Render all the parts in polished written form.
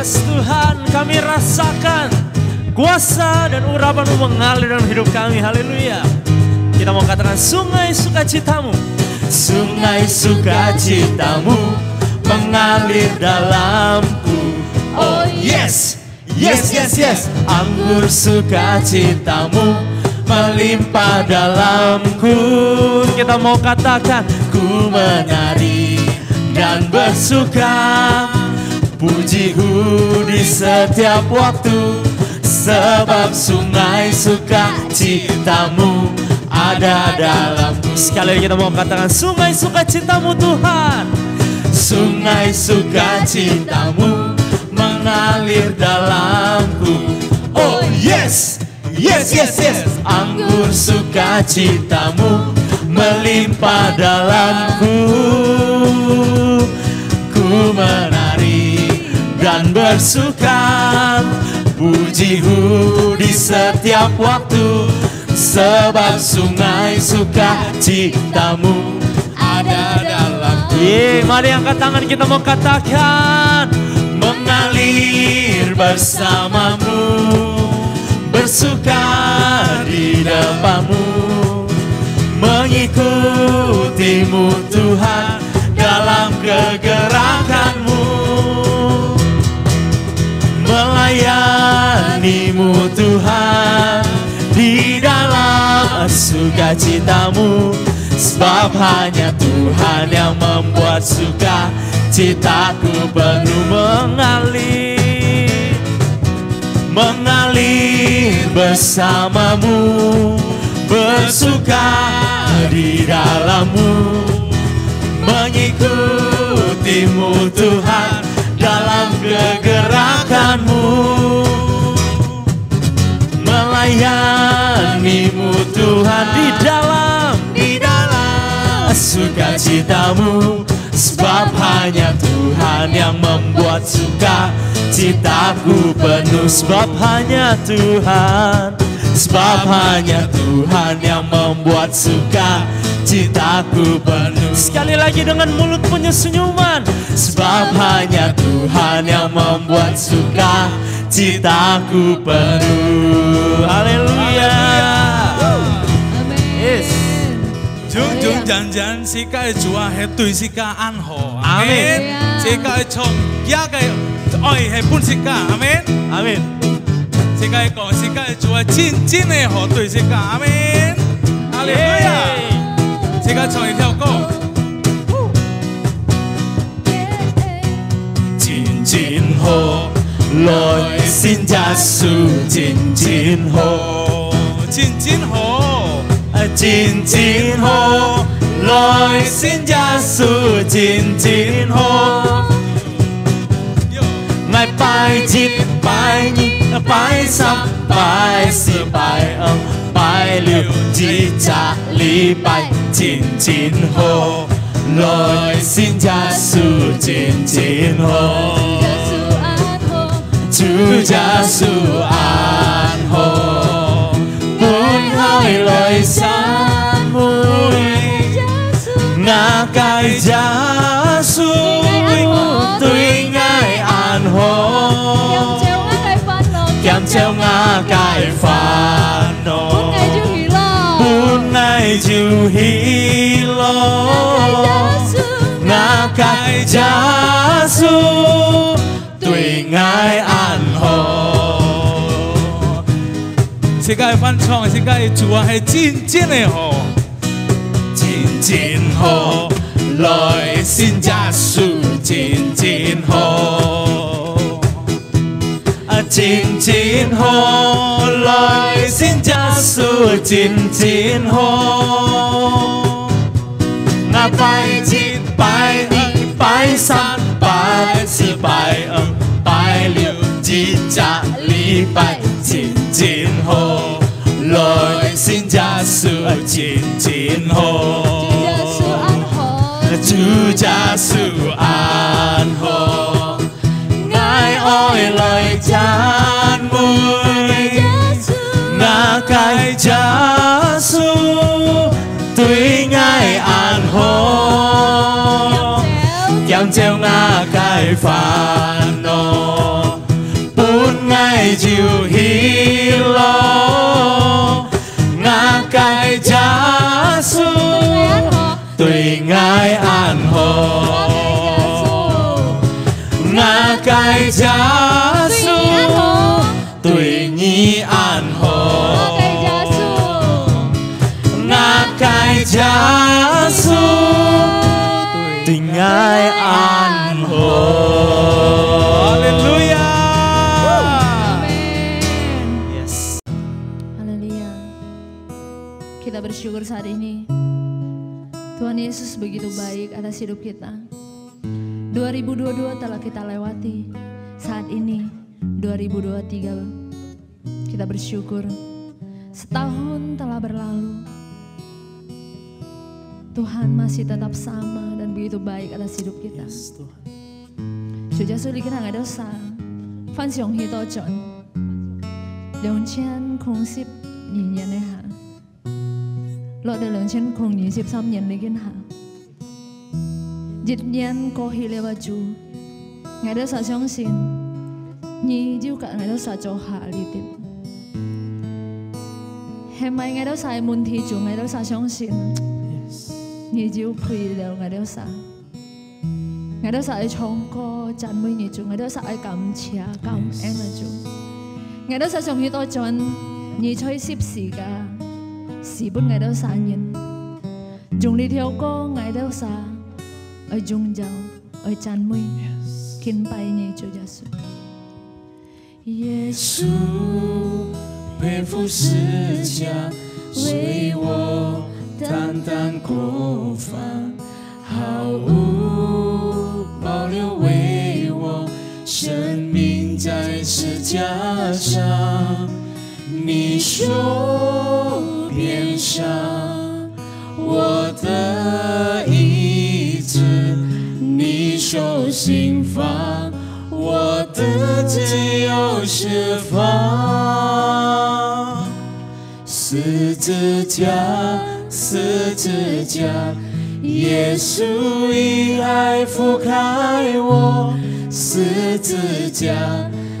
Yes Tuhan, kami rasakan kuasa dan urapan-Mu mengalir dalam hidup kami. Haleluya. Kita mau katakan sungai sukacitamu. Sungai sukacitamu mengalir dalamku. Oh yes, yes, yes, yes. Anggur sukacitamu melimpah dalamku. Kita mau katakan ku menari dan bersuka, pujiku di setiap waktu, sebab sungai sukacitamu ada dalamku. Sekali lagi kita mau katakan sungai sukacitamu Tuhan. Sungai sukacitamu mengalir dalamku. Oh yes, yes, yes, yes. Anggur sukacitamu melimpah dalamku. Ku menari dan bersuka, pujiku di setiap waktu, sebab sungai sukacitamu ada dalamku. Mari angkat tangan, kita mau katakan mengalir bersamamu, bersuka di depanmu, mengikutimu Tuhan dalam kegerakanmu, melayanimu Tuhan di dalam sukacitamu, sebab hanya Tuhan yang membuat sukacitaku penuh mengalir, mengalir bersamamu, bersuka di dalammu, mengikutimu Tuhan dalam kegerakanmu, melayanimu Tuhan di dalam sukacitamu, sebab hanya Tuhan yang membuat sukacitaku penuh, sebab hanya Tuhan, sebab hanya Tuhan yang membuat sukacitaku penuh. Sekali lagi dengan mulut punya senyuman, sebab hanya Tuhan yang membuat sukacitaku penuh. Haleluya. Yes. Jung janjan sika Chúa係對sika安好，阿門。sika從家嘅愛係本sika，阿門，阿門。sika講sika Chúa真真嘅好對sika，阿門。哈利路亞。sika唱一條歌。真真好，來先耶穌真真好，真真好。真真好，來先耶穌真真好。愛拜節拜年拜三拜四拜五拜六節假禮拜真真好，來先耶穌真真好。主耶穌安好。愛來散會，我該耶穌對愛安好，減少我該煩惱，本愛就喜樂，我該耶穌對愛安好。世界翻唱，世界主啊係真真嘅好，真真好，來先耶穌真真好，真真好，來先耶穌真真好。我拜節拜年拜三拜四拜五拜六節假禮拜。真真好，來先耶穌真真好，主耶穌安好，愛愛來讚美，我該耶穌對愛安好，減少我該煩惱。爱安好，我该加速对你安好，我该加速对爱安好。哈利路亚。Yes. Haleluya. Kita bersyukur saat ini. Tuhan Yesus begitu baik atas hidup kita. 2022 telah kita lewati. Saat ini 2023 kita bersyukur. Setahun telah berlalu. Tuhan masih tetap sama dan begitu baik atas hidup kita. Yes, Tuhan. Sudah sulit kita nggak dosa. 分享許多盡2020年嘅下。落到2023年已經下，1年過去了住，我都實相信，你就隔我都實做下呢啲，係咪我都實問題住，我都實相信，你就配了我都實，我都實去唱歌讚美你住，我都實去感謝感恩住，我都實上許多盡，你吹攝時間。是本我都散人，用呢條歌我都散，愛頌讚，愛讚美，敬拜你主耶穌。耶稣背负十架，为我担当过犯，毫无保留为我生命在十架上。你说变上我的意志，你手心放我的自由释放。十字架，十字架，耶稣以爱覆盖我。十字架，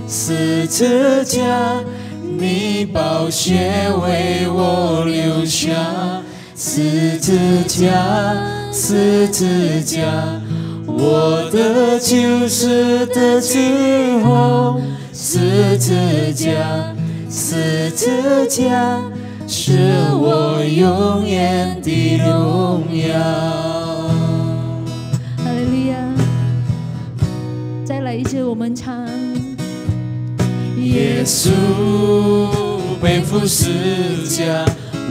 十字架，你宝血为我流下。十字架，十字架，我的救赎的最后。十字架，十字架，是我永远的荣耀。哈利路亚！再来一次，我们唱。耶稣背负十架，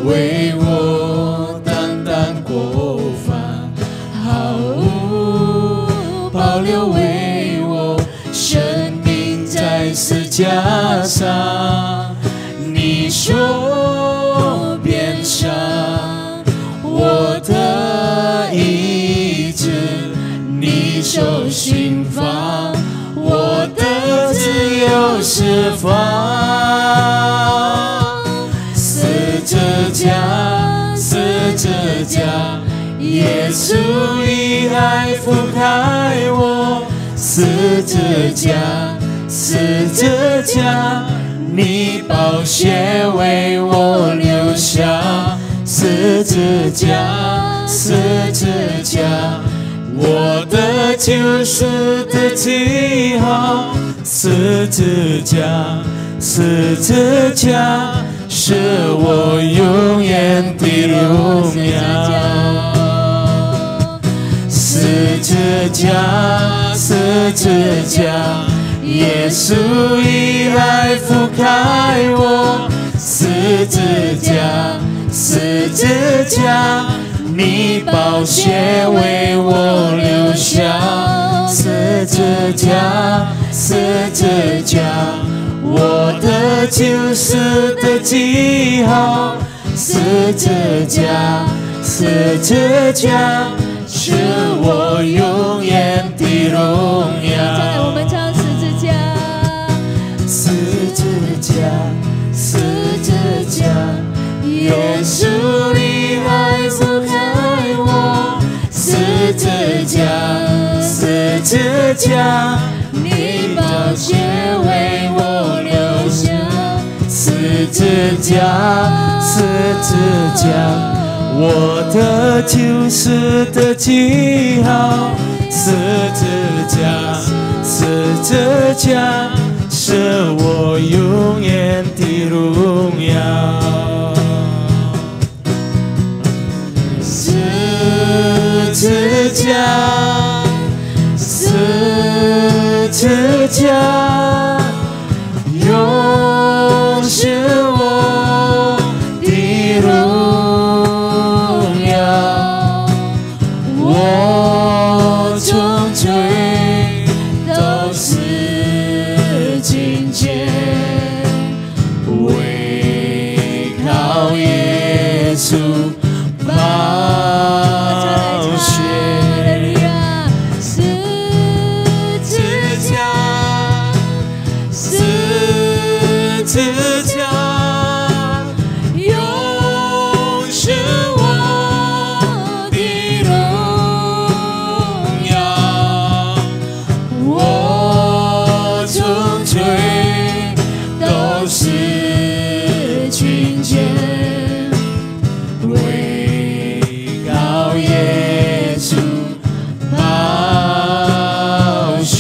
为我担当过犯，毫无保留为我生命在十架上。你说变上我的意志，你手心放我的自由释放。十字架，十字架，耶稣以爱覆盖我。十字架，十字架，你宝血为我流下。十字架，十字架，我的救赎的记号。十字架，十字架，是我永远的荣耀。十字架，十字架，耶稣以爱覆盖我。十字架，十字架，你宝血为我流下。十字架，十字架，我的救赎的记号。十字架，十字架，是我永远的荣耀。再来，我们唱十字架。十字架，十字架，耶稣的爱覆盖我。十字架，十字架，你宝血为我流下。十字架，十字架，我的救赎的记号，十字架，十字架是我永远的荣耀。十字架，十字架，永是我的荣耀。我从罪都是金钱，唯靠耶稣宝血。十字架，永是我的荣耀。我从罪都是清洁，唯靠耶稣宝血。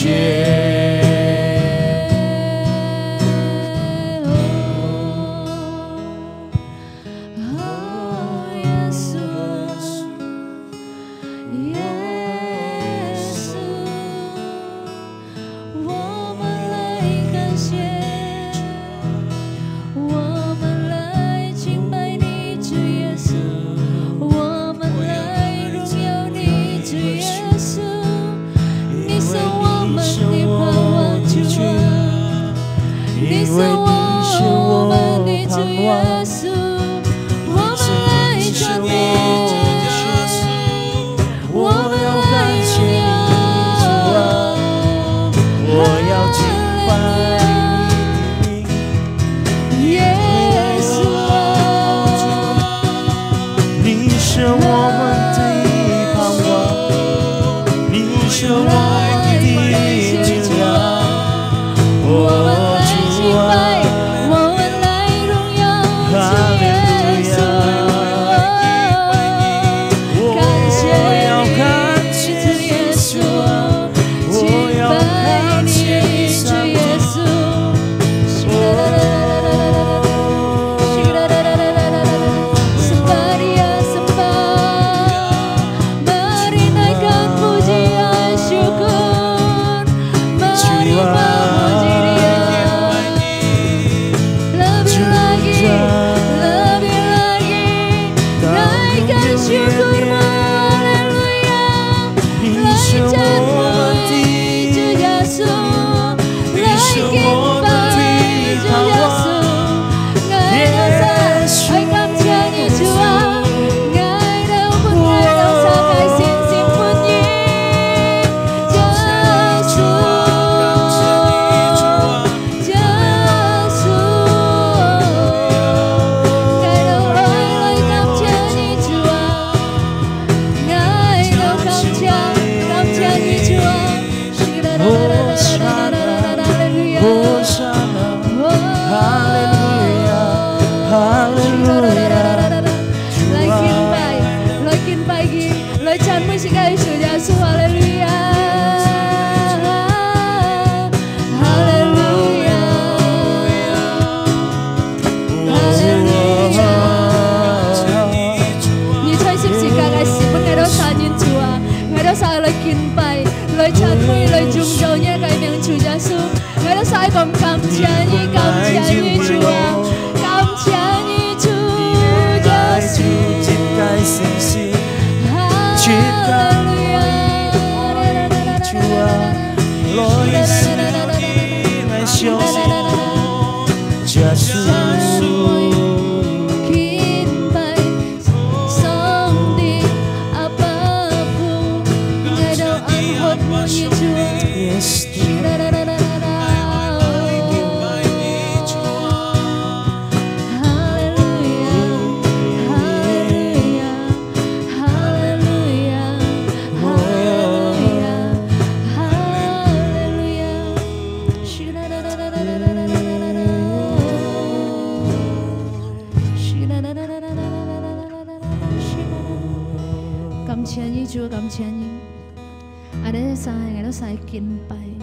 ada saya ada saya kinpai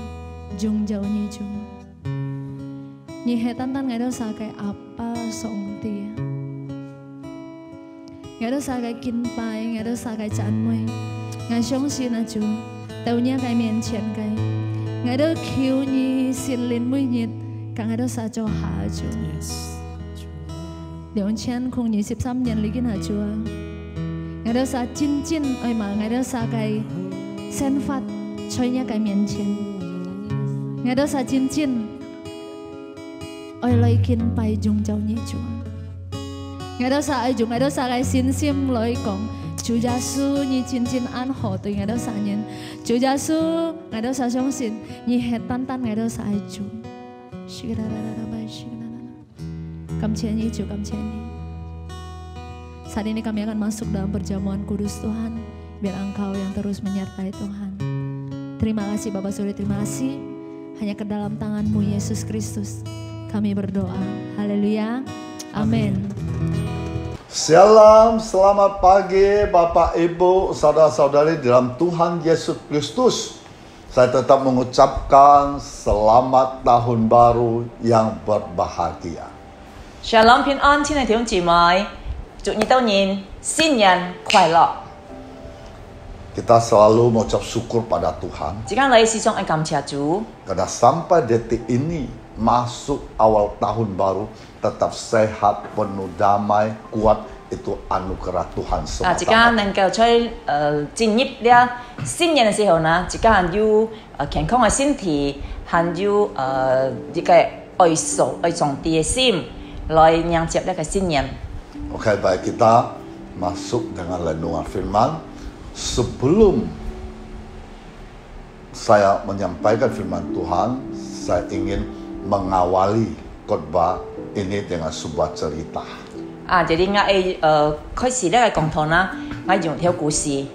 jung jauh ni jung ni hetan tan ada saya kayak apa song tia ada saya kayak kinpai ada saya kayak chan mui ngai xiong xin na chu tàu nya kayak mian chen kayak ada kiu ni xin lin mui nhit càng ada saya cho ha chu Điều chen khung 23 年 lý kiến hả chúa ngày đó sa chín chín ơi mà ngày đó sa cái sen phát chơi nhá cái miền chen ngày đó sa chín chín ơi lời kiến bay dùng châu nhị chúa ngày đó sa ai dùng ngày đó sa cái xin sim lời講Chúa Giêsu như chín chín an hộ từ ngày đó sa nhân Chúa Giêsu ngày đó sa相信như hết tan tan ngày đó sa ai chúa Kamcian Yesus, kamcian. Saat ini kami akan masuk dalam perjamuan kudus Tuhan, biar Engkau yang terus menyertai Tuhan. Terima kasih Bapak Surya, terima kasih. Hanya ke dalam tangan-Mu Yesus Kristus kami berdoa. Haleluya. Amin. Shalom, selamat pagi Bapak Ibu, saudara-saudari dalam Tuhan Yesus Kristus. Saya tetap mengucapkan selamat tahun baru yang berbahagia. Shalom 平安，亲爱的弟兄姊妹，祝你周年新年快乐。 Kita selalu mengucap syukur pada Tuhan. 時間嚟時常愛感謝主， Karena sampai detik ini masuk awal tahun baru tetap sehat, penuh damai, kuat itu anugerah Tuhan 時間 semata. 能夠在進入了新年嘅時候呢，時間有健康嘅身體，還有一個愛上帝嘅心。 來迎接呢個新年。 Oke, baik kita masuk dengan renungan firman. Sebelum saya menyampaikan firman Tuhan, saya ingin mengawali khotbah ini dengan sebuah cerita. Jadi ngài開始呢個講堂呢，ngài用條故事。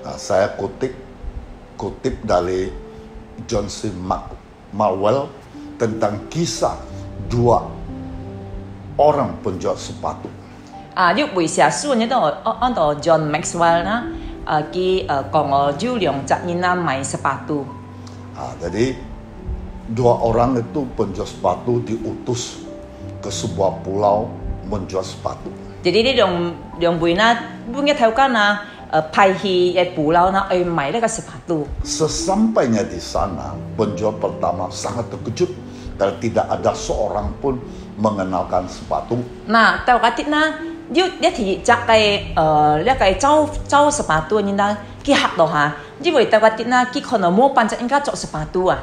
Saya kutip dari John C. Maxwell tentang kisah dua orang penjual sepatu. 呢回寫書呢度按照 John Maxwell 呢，佢講有兩隻人呢買sepatu。 Jadi dua orang itu penjual sepatu diutus ke sebuah pulau menjual sepatu. Jadi 呢兩位呢，每一條街呢，派去嘅pulau呢去買呢個sepatu。 Sesampainya di sana, penjual pertama sangat terkejut karena tidak ada seorang pun mengenalkan sepatu. Nah, tao cái tiết na, nhất thì chắc cái cháu sepatu như na, cái hạt đó ha, như vậy tao cái tiết na, cái con mau panjat enggak cok sepatu à.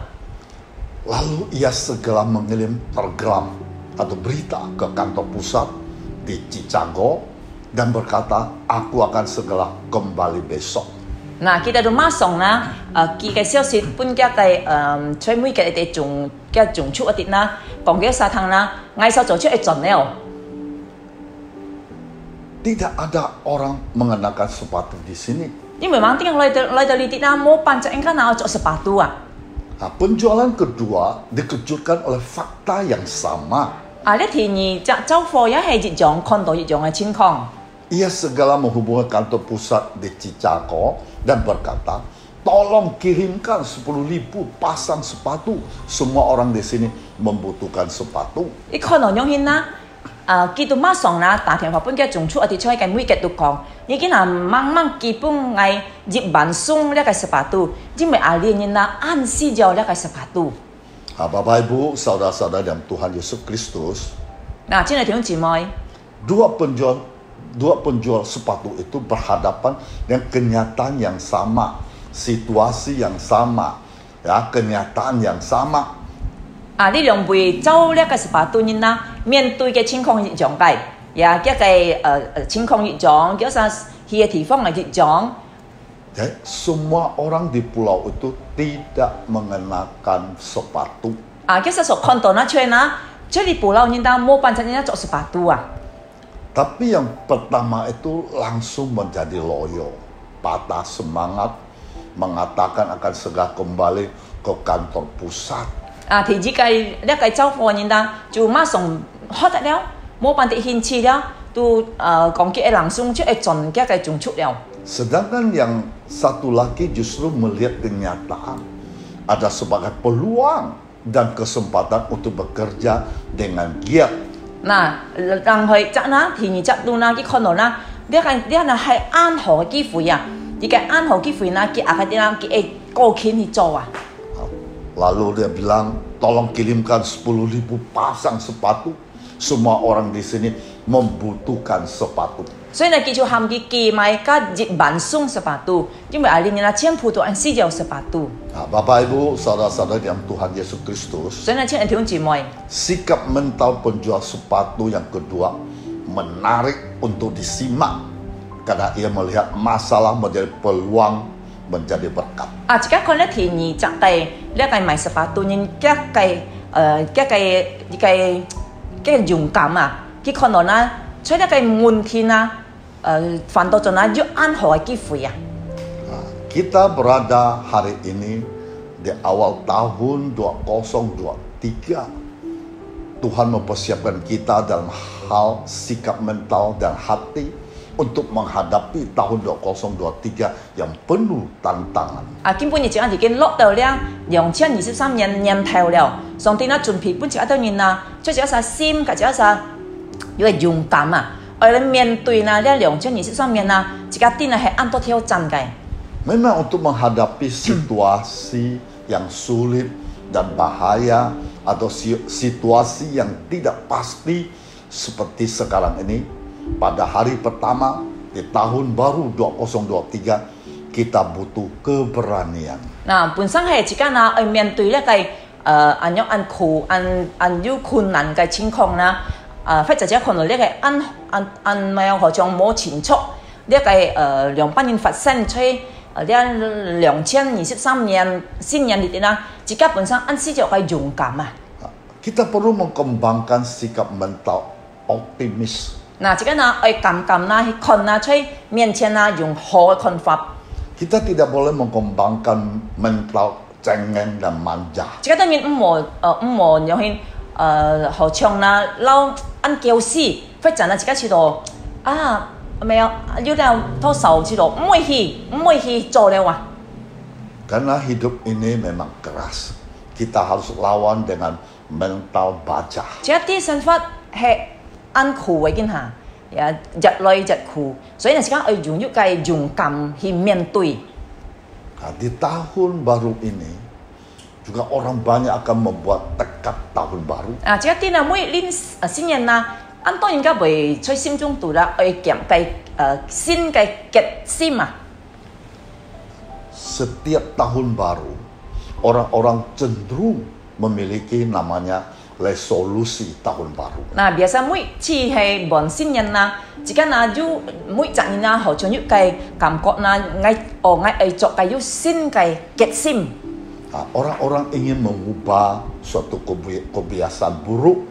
Lalu ia segera mengirim telegram atau berita ke kantor pusat di Chicago dan berkata, aku akan segera kembali besok. Nah, kita tu masuk na, cái消息本cái最尾cái種出一啲na，講嘅沙灘na，ngay sau做出一陣了。 Tidak ada orang mengenakan sepatu di sini. 因為晚啲人來到呢啲na，冇辦法應該拿做sepatu啊。 Nah, penjualan kedua dikejutkan oleh fakta yang sama. 呢ทีนี้就走貨也係一樣看到一樣嘅情況。 Ia segera menghubungi kantor pusat di Chicago dan berkata, tolong kirimkan 10.000 pasang sepatu. Semua orang di sini membutuhkan sepatu. 你看到樣顯啦，見到馬上啦，打電話本嘅仲出一啲出嘅每日都講，已經係掹基本係入萬送呢個sepatu，因為連人啦按時咗呢個sepatu。 Bapak Ibu, saudara-saudara dalam Tuhan Yesus Kristus, 嗱，親愛弟兄姊妹， dua penjual sepatu itu berhadapan dengan kenyataan yang sama, situasi yang sama, ya, kenyataan yang sama. 呢兩位走呢個sepatu人啦，面對嘅情況一樣嘅，呀，一個情況一樣，叫啥去嘅地方係一樣。 Jadi, semua orang di pulau itu tidak mengenakan sepatu. 叫啥所看到那出啦，出啲布lau人啦，冇辦法人家做sepatu啊。 Tapi yang pertama itu langsung menjadi loyo, patah semangat, mengatakan akan segera kembali ke kantor pusat. 第二個呢個走貨人啦，就馬上學得了，冇辦法興趣了，都講叫人送出一陣嘅仲出了。Sedangkan yang satu lagi justru melihat kenyataan ada sebagai peluang dan kesempatan untuk bekerja dengan giat. Nah,讓佢執啦，田兒執到啦，佢看到啦，呢係啱好嘅機會啊！而家啱好機會啦，佢阿啲啦，佢過錢去做啊！ Lalu dia bilang, tolong kirimkan 10.000 pasang sepatu. Semua orang di sini membutuhkan sepatu. 所以呢，佢就喊佢寄買加日版送sepatu，因為阿啲人啦，全部都按需要sepatu。 Nah, Bapak Ibu, saudara-saudara yang Tuhan Yesus Kristus, 所以呢，請弟兄姊妹， sikap mental penjual sepatu yang kedua menarik untuk disimak karena ia melihat masalah menjadi peluang menjadi berkat. 啊，而家看咧田兒執地，呢個買sepatu，人嘅勇敢啊，佢看到啦，所以呢個問題啊，犯到咗啦，要啱好嘅機會啊。 Nah, kita berada hari ini di awal tahun 2023. Tuhan mempersiapkan kita dalam hal sikap mental dan hati untuk menghadapi tahun 2023 yang penuh tantangan. 啊，根本已經已經落到了2023年頭了，上帝呢準備本一到年啦，最主要係心，或者係要勇敢啊，我哋面對呢2023年啦，這個啲呢係按多挑戰嘅。 Memang untuk menghadapi situasi yang sulit dan bahaya atau situasi yang tidak pasti seperti sekarang ini, pada hari pertama di tahun baru 2023 kita butuh keberanian. 嗱，本身係自己呢，去面對呢個按有困難嘅情況啦，或者可能呢個沒好像冇清楚呢個200年發生出2023年新年裏邊啦，自己本身按需要嘅勇敢啊。 Kita perlu mengembangkan sikap mental optimis. 嗱，自己呢去敢啦，去看啦，出面前啦，用好嘅看法。 Kita tidak boleh mengembangkan mental cengeng dan manja. 自己當然唔好有去好像啦，撈按教師，或者啦，自己知道啊，沒有要到多少知道，唔會去做了啊。 Karena hidup ini memang keras. Kita harus lawan dengan mental baja. 這一啲想法係按苦嘅見下，日來日苦，所以呢，自己要用一個勇敢去面對。 Nah, di tahun baru ini juga orang banyak akan membuat tekad tahun baru. 啊，這一啲呢，每年新年啦，按當然家會在心中度啦，去夾計新嘅決心啊。 Setiap tahun baru, orang-orang cenderung memiliki namanya resolusi tahun baru. 嗱，biasa每次係忙新年啦，自己呢要每一年啦，好像要計感覺啦，愛做計要新嘅決心。 Nah, orang-orang ingin mengubah suatu kebiasaan buruk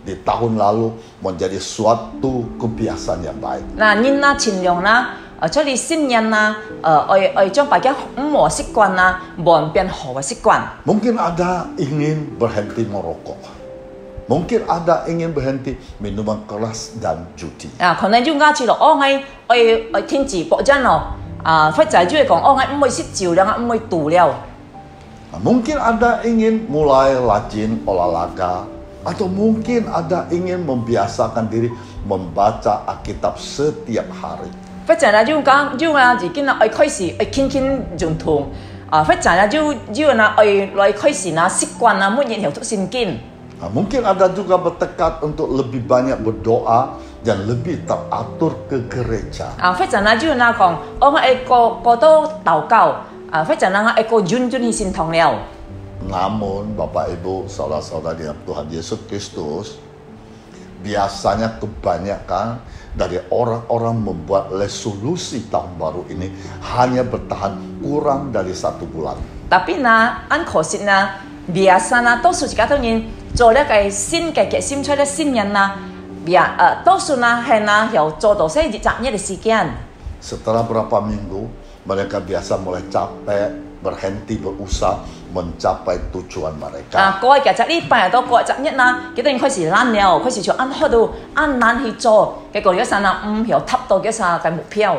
di tahun lalu menjadi suatu kebiasaan yang baik. 嗱，人啦盡量啦，出嚟新年啦，愛將大家唔好習慣啦，換變好嘅習慣。 Mungkin ada ingin berhenti merokok. Mungkin ada ingin berhenti minuman keras dan judi. 啊，可能要啱知道，我天字博真咯，或者就係講，我唔會識照亮，唔會度了。 Nah, mungkin ada ingin mulai rajin olahraga atau mungkin ada ingin membiasakan diri membaca Alkitab setiap hari. 或者呢，要自己呢，愛開始愛輕輕運動，或者呢，要呢，愛開始呢習慣呢，每日有讀聖經。 Nah, mungkin ada juga bertekad untuk lebih banyak berdoa dan lebih teratur ke gereja. 或者呢，要呢講，我愛過多禱告，或者呢，愛過認真去信堂了。 Namun Bapak Ibu, saudara-saudara dalam Tuhan Yesus Kristus, biasanya kebanyakan dari orang-orang membuat resolusi tahun baru ini hanya bertahan kurang dari 1 bulan. Tapi na, ang khusus na, biasa na, 多數自己當然做呢個新嘅決心出嚟新人na, 多數na係na有做到些日雜日嘅時間。 Setelah berapa minggu, mereka biasa mulai capek, berhenti berusaha mencapai tujuan mereka. 過嘅就呢拜到過雜日啦，幾多人開始懶了，開始就按開到按難去做，結果有時呢唔有達到嘅啥嘅目標。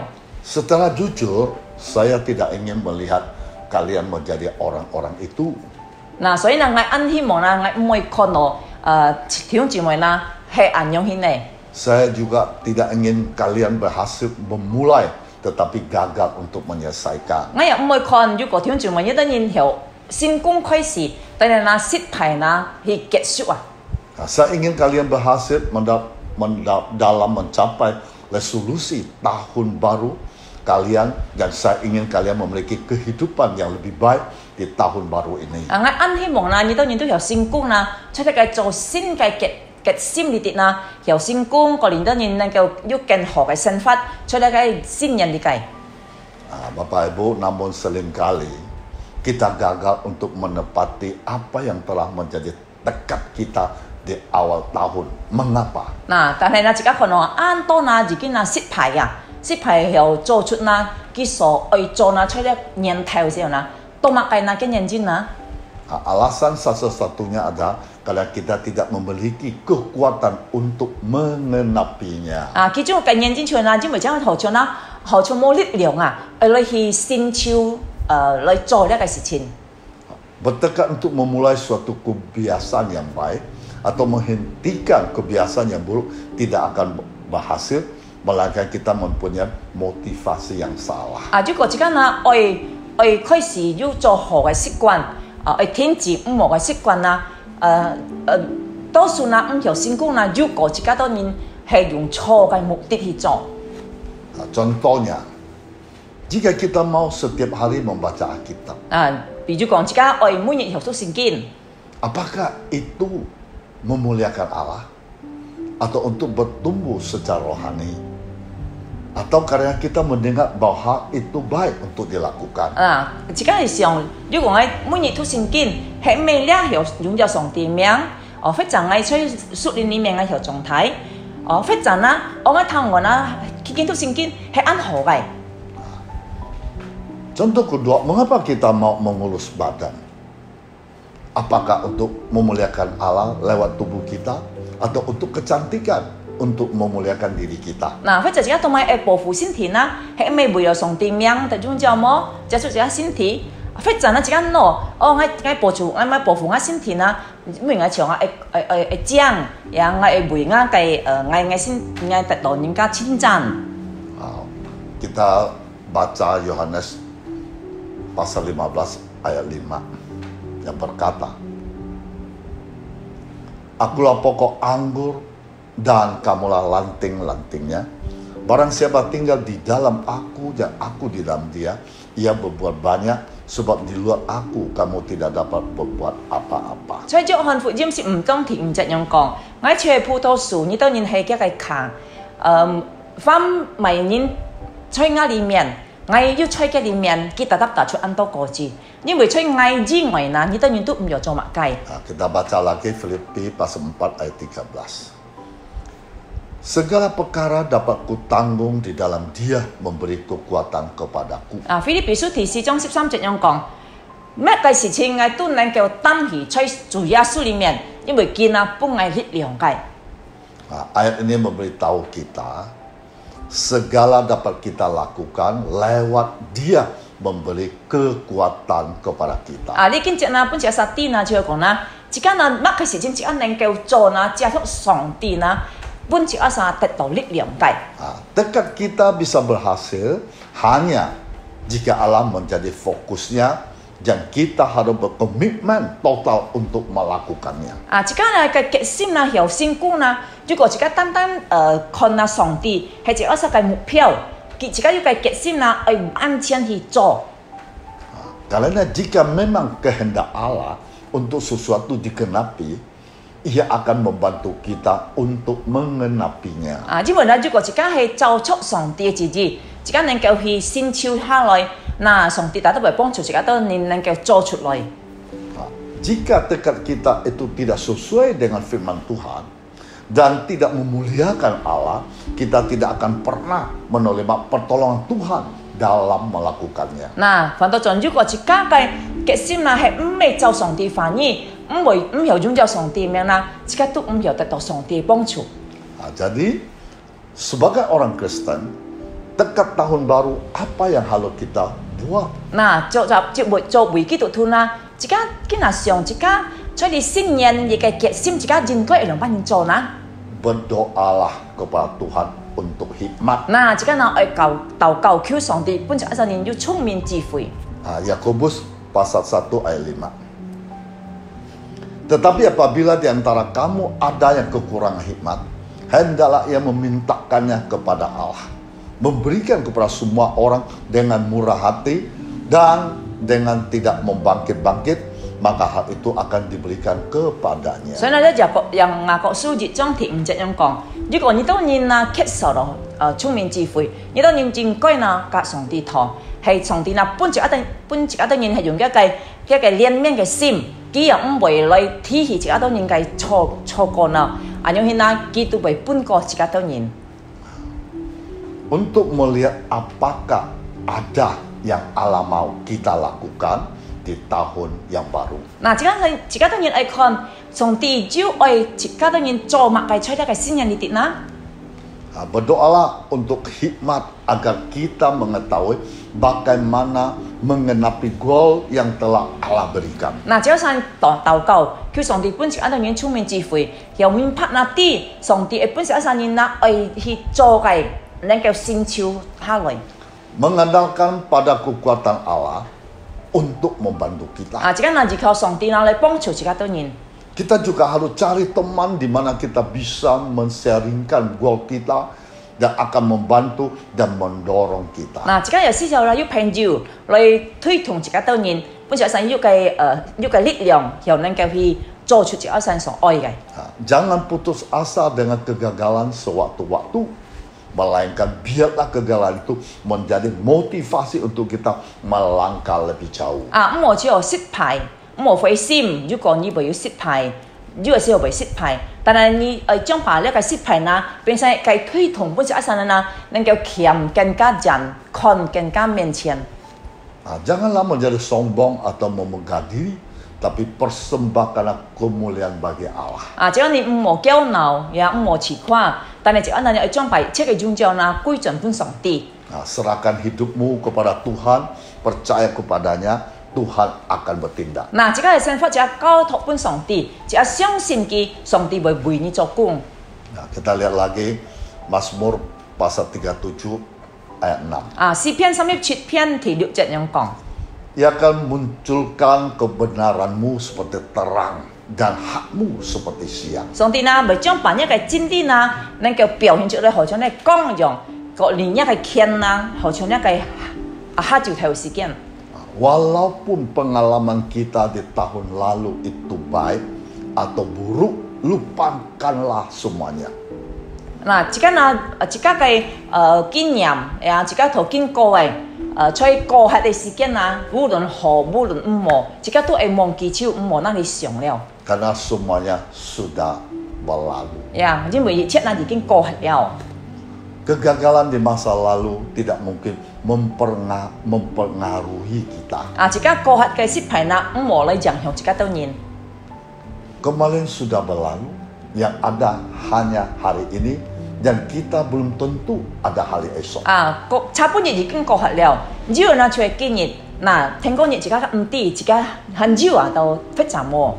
Secara jujur, saya tidak ingin melihat kalian menjadi orang-orang itu. 嗱，所以呢，我安希望啦，我唔會看到弟兄姊妹啦係安樣顯嘅。 Saya juga tidak ingin kalian berhasil memulai tetapi gagal untuk menyelesaikan. 我又唔會看如果弟兄姊妹一得然後先公開始，但係嗱失敗嗱去結束啊。 Nah, saya ingin kalian berhasil dalam mencapai resolusi tahun baru kalian dan saya ingin kalian memiliki kehidupan yang lebih baik di tahun baru ini. 我安希望啦，你當然都有成功啦，出嚟嘅做新嘅結心裏啲啦，有成功，個年當然能夠有更好嘅生活，出嚟嘅新人嚟計。 Bapak Ibu, namun seringkali kita gagal untuk menepati apa yang telah menjadi tekad kita di awal tahun. Mengapa? 嗱，但係嗱，自家可能按多嗱自己嗱失敗啊，失敗又做出嗱結所愛做嗱出嚟年頭時候嗱，都乜計嗱嘅認真嗱。 Alasan satu-satunya adalah karena kita tidak memiliki kekuatan untuk mengenapinya. 其中嘅認真出嗱，因為將好像嗱，好像冇力量啊，嚟去伸手嚟做呢個事情。 Bertekad untuk memulai suatu kebiasaan yang baik atau menghentikan kebiasaan yang buruk tidak akan berhasil, melainkan kita mempunyai motivasi yang salah. 如果自己嗱愛開始要做好嘅習慣，愛停止唔好嘅習慣啦，多數嗱唔有成功啦，如果自己當然係用錯嘅目的去做。 Contohnya, jika kita mau setiap hari membaca Alkitab, 比如講自己愛每日學讀聖經， apakah itu memuliakan Allah atau untuk bertumbuh secara rohani? Atau karena kita mendengar bahwa itu baik untuk dilakukan? 自己係想，如果我每日讀聖經，係咩咧？用咗上帝名，或者我出屬靈裡面嘅條狀態，或者啦，我睇我啦，去見讀聖經係按好嘅。 Contoh kedua, mengapa kita mau mengurus badan? Apakah untuk memuliakan Allah lewat tubuh kita atau untuk kecantikan untuk memuliakan diri kita? 嗱，或者自己同埋保護身體啦，係咪為咗上帝名，但種叫麼？接觸自己身體，或者呢自己攞，我保護我身體啦，因為我像我講，呀我為我嘅我得到人家稱讚。Kita baca Yohanes pasal 15 ayat 5 yang berkata, Akulah pokok anggur dan kamulah lanting-lantingnya. Barang siapa tinggal di dalam aku dan aku di dalam dia, ia berbuat banyak, sebab di luar aku kamu tidak dapat berbuat apa-apa. 所以約翰福音是唔當第5節樣講，我喺樹葡萄樹，你當然係一個砍，翻埋人吹壓裡面。 我要吹嘅裡面，kita dapat出很多果子，因為吹愛之外呢，你當然都唔要做乜計。Kita baca lagi Filipi pasal 4 ayat 13. Segala perkara dapat kutanggung di dalam Dia memberi kekuatan kepadaku. 腓立比書第4章13節樣講，乜嘅事情我都能夠擔起在主耶穌裡面，因為見啊幫我力量嘅。Ayat ini memberitahu kita. Segala dapat kita lakukan lewat Dia memberi kekuatan kepada kita. 你見只呢本隻撒啲呢就講啦，自己呢乜嘅事情只能夠做呢，接觸上帝呢，本隻asa得到力量嘅。Tekad kita bisa berhasil hanya jika Allah menjadi fokusnya dan kita harus berkomitmen total untuk melakukannya. 自己呢嘅決心呢有成功呢。 如果自己單單看那上帝係自己一個目標，自己要嘅決心啦，要按照去做。Karena jika memang kehendak Allah untuk sesuatu dikenapi, Ia akan membantu kita untuk mengenapinya. 因為呢，如果自己係照出上帝嘅旨意，自己能夠去伸手下來，那上帝都會幫助自己都能夠做出來。Jika tekad kita itu tidak sesuai dengan firman Tuhan dan tidak memuliakan Allah, kita tidak akan pernah menerima pertolongan Tuhan dalam melakukannya. Nah, 反倒仲如果自己嘅決心啦係唔係照上帝反應，唔有用照上帝名啦，自己都唔有得到上帝幫助。Jadi sebagai orang Kristen, dekat tahun baru, apa yang harus kita buat? 那做每基督徒呢，自家今日上自家，所以新年亦嘅決心自家應該兩班人做呢。 Berdoalah kepada Tuhan untuk hikmat. 那自家呢愛禱告求上帝，本着一年要聰明智慧。 Yakobus pasal 1 ayat 5. Tetapi apabila di antara kamu ada yang kekurangan hikmat, hendaklah ia memintakannya kepada Allah, memberikan kepada semua orang dengan murah hati dan dengan tidak membangkit-bangkit, maka hal itu akan diberikan kepadanya. 所以呢，雅各書2章第5節咁講，如果你當然啊缺少了聰明智慧，你當然應該呢甲上帝討，係上帝呢本着一定人係用一個憐憫嘅心，佢又唔會來體恤一當人嘅錯過呢，因為呢佢都為本國一當人。 Untuk melihat apakah ada yang Allah mau kita lakukan di tahun yang baru. 嗱，自家當然愛看上帝就愛自家當然做乜嘅出嚟嘅新人呢啲呢？ Berdoalah untuk hikmat agar kita mengetahui bagaimana mengenapi goal yang telah Allah berikan. 嗱，只有上禱告，叫上帝本着一當然聰明智慧，又明白那啲上帝嘅本着一當然呢愛去做嘅。 能夠成就下來 mengandalkan pada kekuatan Allah untuk membantu kita. 啊，這個呢就靠上帝來幫助自家當人。 Kita juga harus cari teman di mana kita bisa men-sharingkan goal kita dan akan membantu dan mendorong kita. 嗱，自家有時候呢要朋友來推動自家當人，本着上要嘅力量，又能夠去做出自己身所愛嘅。 Jangan putus asa dengan kegagalan sewaktu-waktu. Melainkan biarlah kegagalan itu menjadi motivasi untuk kita melangkah lebih jauh. 啊，唔好只有失敗，唔好灰心。如果你沒有失敗，如果是有被失敗，但係你將把呢個失敗呢，變成嘅推動本身一生呢，能夠看更加近，看更加面前。 Janganlah menjadi sombong atau memegah diri, tapi persembahkanlah kemuliaan bagi Allah. 啊，只要你唔好驕傲，也唔好自誇。 但係只要你將把這個宗教呢歸準本上帝， Serahkan hidupmu kepada Tuhan, percaya kepadanya, Tuhan akan bertindak. 嗱，自己嘅生活只係交託本上帝，只係相信佢，上帝會為你做工。 Kita lihat lagi Mazmur pasal 37 ayat 6. 啊，詩篇37篇第6節咁講， Ia akan munculkan kebenaranmu seperti terang dan hakmu seperti siang. 上帝呢會將把一個真理呢能夠表現出來，好像呢光陽，個連一個天呢，好像一個下晝頭時間。 Walaupun pengalaman kita di tahun lalu itu baik atau buruk, lupakanlah semuanya. 嗱，自家嘅經驗呀，自家頭經過嘅在過去嘅時間啊，無論好無論唔好，自家都係忘記咗唔好那裡想了。 Karena semuanya sudah berlalu. 呀，因為一切呢已經過去了。 Kegagalan di masa lalu tidak mungkin mempengaruhi kita. 啊，自家過去嘅失敗呢，唔好嚟影響自家當然。 Kemarin sudah berlalu, yang ada hanya hari ini, dan kita belum tentu ada hari esok. 啊，差半日已經過去了，只要呢在今日，嗱，聽講日自家唔知，自家很少啊都發展喎。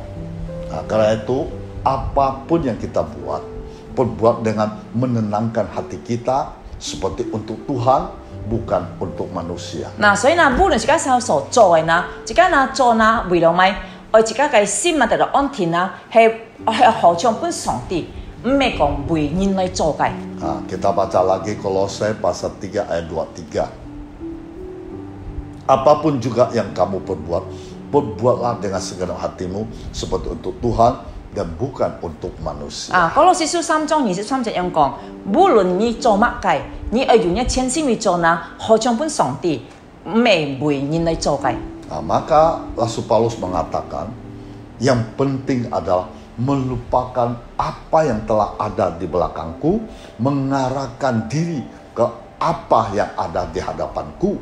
Karena itu, apapun yang kita buat, perbuat dengan menenangkan hati kita seperti untuk Tuhan, bukan untuk manusia. 嗱，所以呢，無論自家所做嘅呢，自家呢做呢為了咩？愛自家嘅心啊，得到安定啊，係好像本上帝，唔係講為人來做嘅。Kita baca lagi Kolose pasal 3 ayat 23. Apapun juga yang kamu perbuat, perbuatlah dengan segenap hatimu seperti untuk Tuhan dan bukan untuk manusia. 啊，哥羅西書3章23節咁講，無論你做乜嘅，你要用一千心去做呢，好像本上帝，唔係為人來做嘅。 Maka Rasul Paulus mengatakan, yang penting adalah melupakan apa yang telah ada di belakangku, mengarahkan diri ke apa yang ada di hadapanku,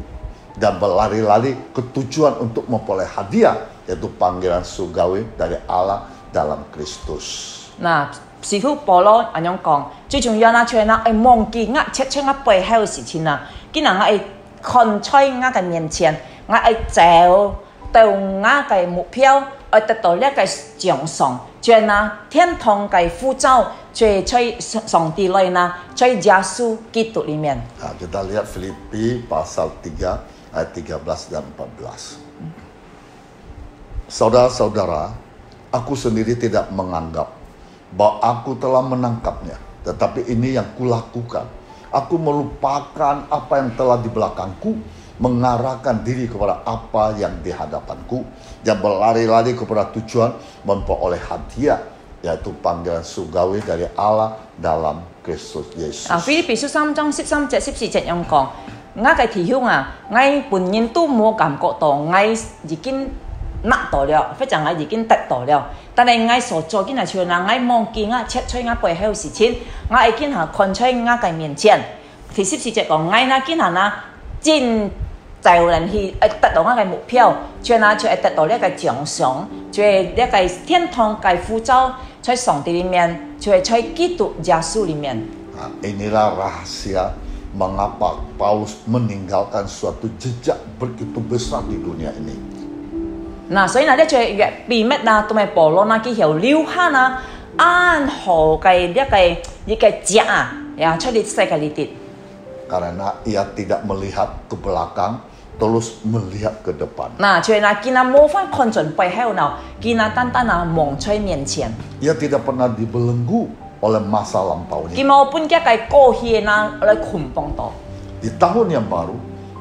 dan berlari-lari ke tujuan untuk memperoleh hadiah, yaitu panggilan surgawi dari Allah dalam Kristus. 嗱，師傅保羅咁樣講，最重要嗱，就係嗱，忘記我切出我背後嘅事情啊，既然我係看在我嘅面前，我係走到我嘅目標，我得到呢個獎賞，就係嗱天堂嘅呼召，就係在上帝內嗱，在耶穌基督裡面。Kita lihat Filipi pasal 3 ayat 13 dan 14. Saudara-saudara, aku sendiri tidak menganggap bahwa aku telah menangkapnya, tetapi ini yang kulakukan. Aku melupakan apa yang telah di belakangku, mengarahkan diri kepada apa yang di hadapanku, dan berlari-lari kepada tujuan memperoleh hadiah, yaitu panggilan surgawi dari Allah dalam Kristus Yesus. Filipi書3章13節14節咁講，我嘅弟兄啊，我本人都冇感覺到，我已經拿到了，或者我已經得到了。但係我所做嘅係像嗱，我忘記我切出我背後事情，我已經係看出我嘅面前。第14節講，我嗱見係嗱真就能去得到我嘅目標，就嗱就係得到呢個獎賞，就係呢個天堂嘅呼召，在上帝裡面，就係在基督耶穌裡面。Inilah rahasia mengapa Paulus meninggalkan suatu jejak begitu besar di dunia ini. 嗱，所以嗱，呢就係秘密啦，同埋保羅啦，佢有留下啦，暗號嘅一個家啊，呀，出嚟世界裏邊。Karena ia tidak melihat ke belakang, terus melihat ke depan. 嗱，就係嗱，見佢冇翻看盡背後嗱，見佢單單啊望在面前。Ia tidak pernah dibelenggu oleh masa lampaunya. 佢冇半嘅過去嗱嚟捆綁到。Di tahun yang baru,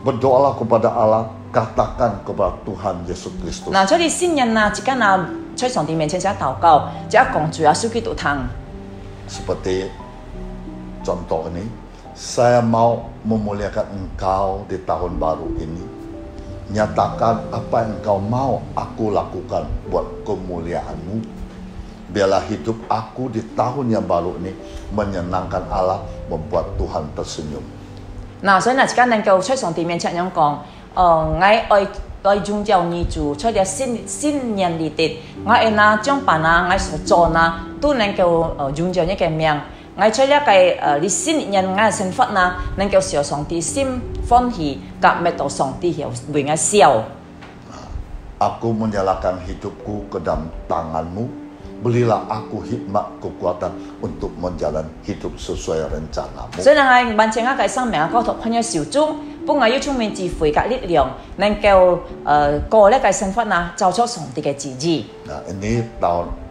berdoalah kepada Allah, katakan kepada Tuhan Yesus Kristus. 嗱，所以新人啊，而家啊，在上帝面前寫禱告，就一講主耶穌基督堂。 Seperti contoh ini, saya mau memuliakan engkau di tahun baru ini. Nyatakan apa yang engkau mau aku lakukan buat kemuliaan-Mu. Biarlah hidup aku di tahun yang baru ini menyenangkan Allah, membuat Tuhan tersenyum. 嗱，所以嗱，而家能夠在上帝面前咁講，我宗教你主出啲新年裏邊，我係嗱將辦啊，我所做嗱都能夠用着一個名。 我出一個你新年我嘅身份啊，能夠受上帝心歡喜，夾咩到上帝有為我笑。Aku menyerahkan hidupku ke dalam tangan-Mu. Berilah aku hikmat kekuatan untuk menjalani hidup sesuai rencana-Mu. 所以我完成我嘅生命嘅嗰套朋友小組，幫我要充滿智慧嘅力量，能夠過呢個身份啊，做出上帝嘅旨意。Nah, ini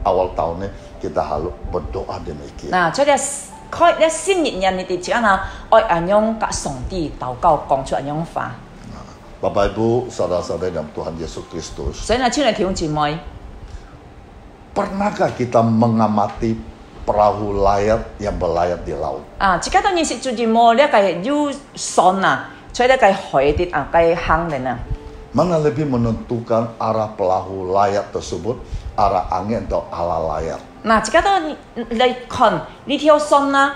awal tahun ini kita harus berdoa demikian. 嗱，出啲開啲新年你哋只啊，愛咁樣กับ上帝禱告，講出咁樣話。Bapak Ibu, saudara-saudari dalam Tuhan Yesus Kristus. 所以呢，親愛弟兄姊妹， Pernahkah kita mengamati perahu layar yang berlayar di laut? 啊，而家當然是最近冇呢個要船啊，所以呢個海啲啊，個行人啊。 Mana lebih menentukan arah perahu layar tersebut, arah angin atau arah layar? 嗱，而家都嚟看呢條船啦，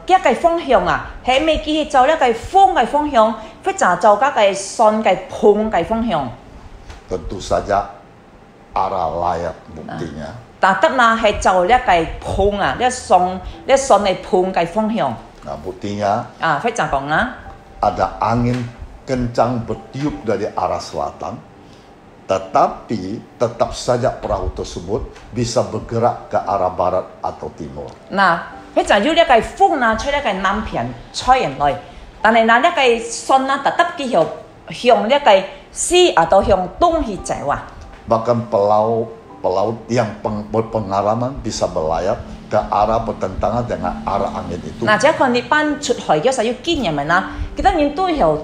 一個方向啊，係未記走一個風嘅方向，或者走嗰個船嘅風嘅方向。 Tentu saja arah layar buktinya. 但得啦，係走一個風啊，一船嘅風嘅方向。 Nah, buktinya 啊，或者講啦， ada angin kencang bertiup dari arah selatan, tetapi tetap saja perahu tersebut bisa bergerak ke arah barat atau timur. 嗱，佢就要呢個風啊，吹呢個南邊吹人來，但係嗱呢個船啊，特特嘅向呢個西啊，到向東去走啊。 Bahkan pelaut yang berpengalaman bisa berlayar ke arah bertentangan dengan arah angin itu. 嗱，即係看你班出海嘅時候要見人民啦，記得你都有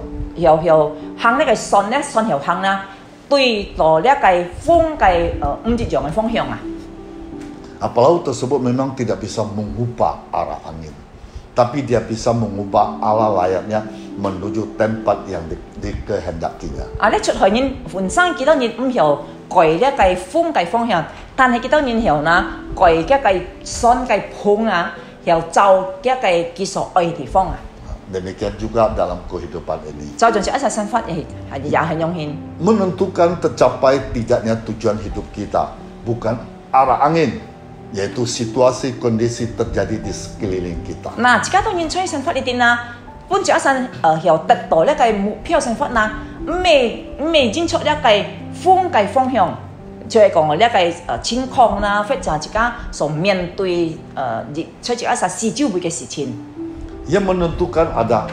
行呢個船咧，船條行啦，對到呢個風嘅唔一樣嘅方向啊。 Pelaut tersebut memang tidak bisa mengubah arah angin, tapi dia bisa mengubah arah layarnya menuju tempat yang dikehendakinya. 啊，你出海人本身幾多年唔曉改呢個風嘅方向，但係幾多年後呢，改一個船嘅風啊，又走一個佢所愛嘅地方啊。 Demikian juga dalam kehidupan ini. 就像是一隻新法也係用現。 Menentukan tercapai tidaknya tujuan hidup kita bukan arah angin, yaitu situasi kondisi terjadi di sekeliling kita. 嗱，自家當然出去生活呢啲啦，本住一陣有得到呢個目標生活啦，未認出呢個風嘅方向，就係講呢個情況啦，或者自家所面對出自一陣四周圍嘅事情。 Yang menentukan ada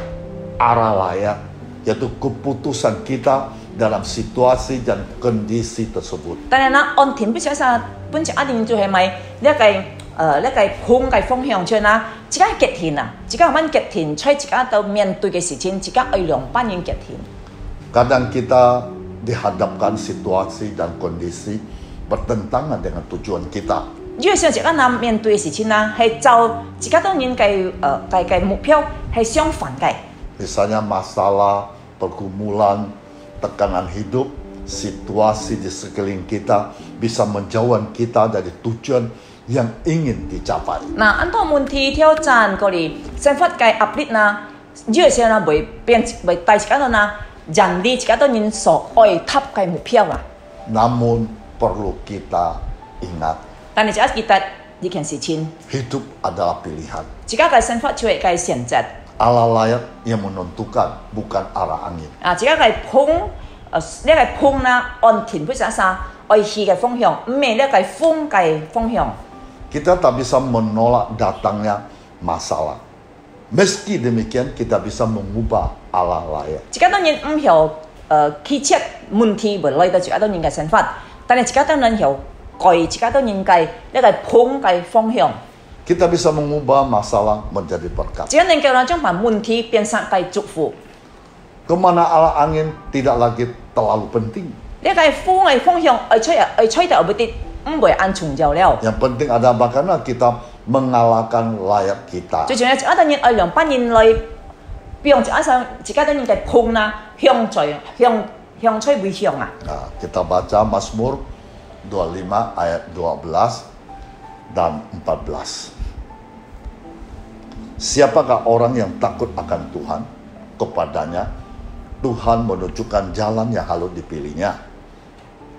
arah layak, yaitu keputusan kita dalam situasi dan kondisi tersebut. 但係呢，按田本住一陣本住一定就係咪呢個風嘅方向出啦？自家決定啊，自家慢慢決定，出自家到面對嘅事情，自家要兩班人決定。 Kadang kita dihadapkan situasi dan kondisi bertentangan dengan tujuan kita. 有時候自家嗱面對嘅事情啦，係就自家當然嘅目標係相反嘅。 Misalnya masalah, pergumulan, tekanan hidup, situasi di sekeliling kita bisa menjauhkan kita dari tujuan yang ingin dicapai. 嗱，按多問題挑戰過嚟生活嘅壓力啦，有時候啦會帶自家到啦，人哋自家當然所愛塔嘅目標啦。 Namun perlu kita ingat, 但係自家記得呢件事情， hidup adalah pilihan. 自家嘅生活就係嘅選擇。 Allah layak yang menentukan, bukan arah angin. 啊，自家嘅風，呢個風啦，按田本上愛去嘅方向，唔係呢個風嘅方向。 Kita tak bisa menolak datangnya masalah. Meski demikian, kita bisa mengubah Allah layak. 自家當然唔曉去切問題會來到自家當然嘅生活，但係自家當然曉改自家當然嘅呢個風嘅方向。 Kita bisa mengubah masalah menjadi berkat. 只要能夠啦將把問題變成嘅祝福， Kemana arah angin tidak lagi terlalu penting. 呢個風嘅方向吹到嗰啲唔會按重要了。 Yang penting adalah bagaimana kita mengalahkan layak kita. 最重要自家當然愛兩班人來，讓自家當然嘅風啦向吹會向啊。 Nah, kita baca Mazmur 25 ayat 12 dan 14. Siapakah orang yang takut akan Tuhan? Kepadanya Tuhan menunjukkan jalan yang harus dipilihnya.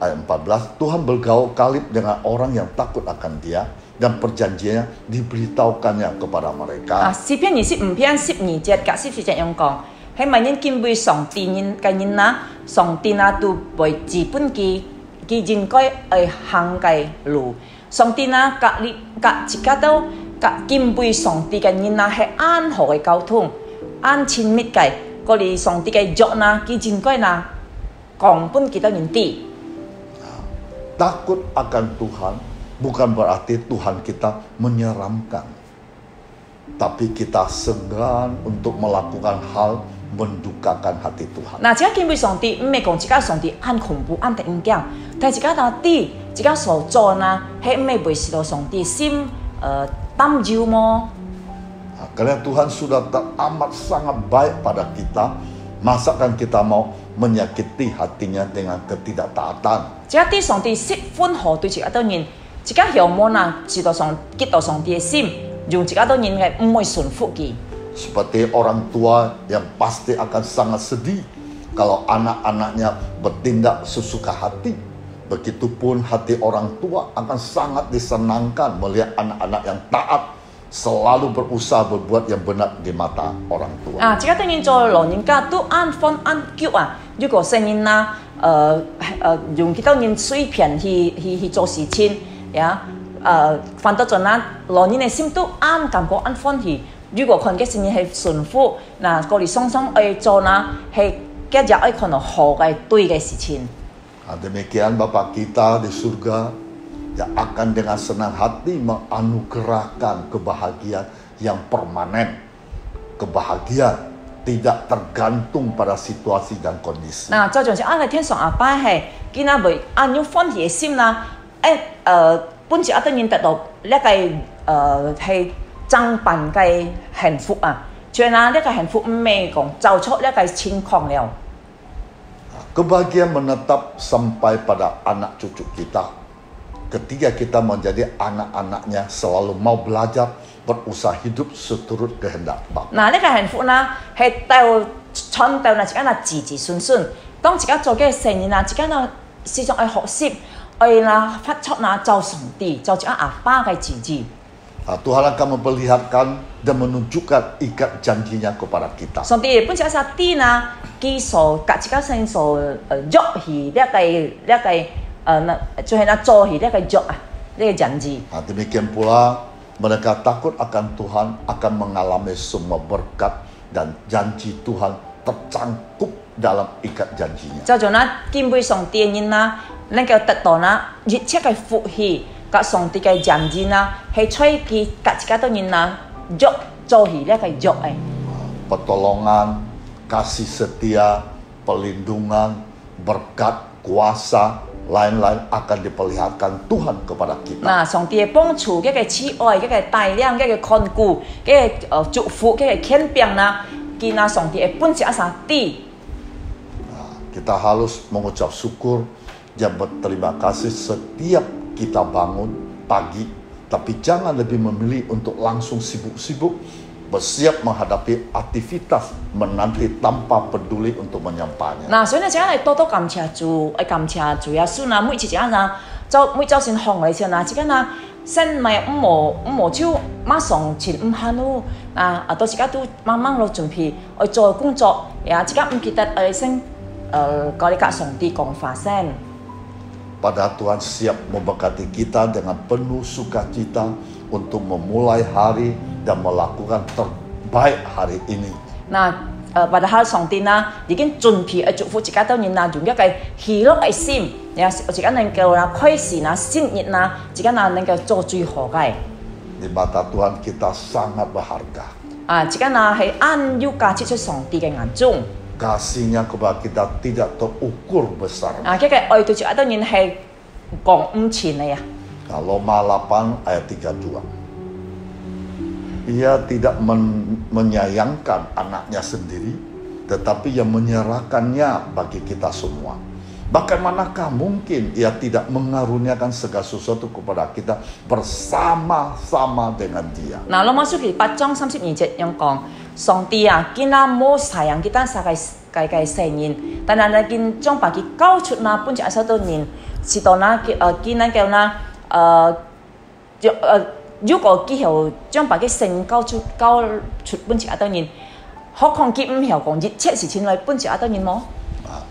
Ayat 14, Tuhan bergaul kalib dengan orang yang takut akan Dia dan perjanjiannya diberitahukannya kepada mereka. 詩篇25篇12節甲14節樣講，係咪因敬畏上帝人嘅人啦，上帝啊都為自本嘅應該去行嘅路，上帝啊隔自家都敬畏上帝嘅人啊係安好嘅溝通，安親密嘅，嗰啲上帝嘅約啦，佢應該啦講本幾多人啲。 Takut akan Tuhan bukan berarti Tuhan kita menyeramkan. Tapi kita segan untuk melakukan hal mendukakan hati Tuhan. 嗱，自家敬畏上帝，唔係講自家上帝按恐怖、按突然驚，但係自家到啲自家所做呢，係唔係會使到上帝心擔憂麼？ Nah, karena Tuhan sudah teramat sangat baik pada kita, masakan kita mau menyakiti hatinya dengan ketidaktaatan. 自家啲上帝識歡賀對自家當然，自家有冇呢？知道激到上帝嘅心，用自家當然係唔會順服嘅。 Seperti orang tua yang pasti akan sangat sedih kalau anak-anaknya bertindak sesuka hati. Begitupun hati orang tua akan sangat disenangkan melihat anak-anak yang taat selalu berusaha berbuat yang benar di mata orang tua. 啊，自家當然做老人家都按分按腳啊，如果聲音啦，用佢當然隨便去做事情，呀，犯到盡啦，老人嘅心都按感覺按分去。 如果看嘅聲音係順服，嗱，嗰啲雙雙去做啦，係今日愛看到好嘅對嘅事情。 Nah, demikian Bapa kita di surga yang akan dengan senang hati menganugerahkan kebahagiaan yang permanen. Kebahagiaan tidak tergantung pada situasi dan kondisi. 嗱，就像是按喺天上阿爸係，見下會按用歡喜嘅心啦，本住阿當然得到呢個係增辦嘅幸福啊，最嗱呢個幸福唔係講就出呢個情況了。 Kebahagiaan menetap sampai pada anak cucu kita. Ketika kita menjadi anak-anaknya selalu mau belajar, berusaha hidup seturut kehendak Bapa. 嗱，呢個幸福啦，係到創到嗱，自己嗱自自順順。當自己做嘅成年啦，自己嗱時常去學習， phát chót cho song ti, cho apa cái janji. Tuhan akan memperlihatkan dan menunjukkan ikat janjinya kepada kita. Song ti pun asa ti ki so ka chika sen so jok hi dia kai cho hay cho hi dia kai jok dia janji. Demikian pula mereka takut akan Tuhan akan mengalami semua berkat dan janji Tuhan tercangkup dalam ikat janjinya. Cho kim bui song ti yin nên cái tật đó dịch chất cái phụ hi các song ti cái janji hay chơi ki các chika to yin jok cho hi dia kai jok ai. Pertolongan, kasih setia, perlindungan, berkat, kuasa, lain-lain akan diperlihatkan Tuhan kepada kita. Nah, song ti bông chủ cái chi oi, cái tài liang, cái con cụ, cái祝福, cái khen biang kina song ti pun si asa ti. Kita harus mengucap syukur dan berterima kasih setiap kita bangun pagi, tapi jangan lebih memilih untuk langsung sibuk-sibuk bersiap menghadapi aktivitas menanti tanpa peduli untuk menyampainya. Nah, 所以呢，只係多多感謝主，感謝主耶穌每次每周先行嚟先只先咪唔就馬上前唔行咯，到時都慢慢落準備去做工作，唔記得先嗰啲上帝講法先。Padahal Tuhan siap memberkati kita dengan penuh sukacita untuk memulai hari dan melakukan terbaik hari ini. Nah, padahal 上帝已經準備祝福自己當然用一個喜樂嘅心，自己能夠開始新日自己能夠做最好嘅。Di mata Tuhan kita sangat berharga. 自己係按要價值出上帝嘅眼中。Kasihnya kepada kita tidak terukur besar. 嘅愛對自己當然係講唔前嘅。Roma 8 ayat 32. Ia tidak menyayangkan anaknya sendiri, tetapi yang menyerahkannya bagi kita semua. Bagaimanakah mungkin ia tidak mengaruniakan segala sesuatu kepada kita bersama-sama dengan dia? Nah, Roma 8章32節咁講，上帝見冇sayang kita sa kay sa inyo，但係見將把佢交出本隻手到年，是到見叫如果之後將把佢成交出本隻到年，何況佢唔係講熱切時前來本隻到年麼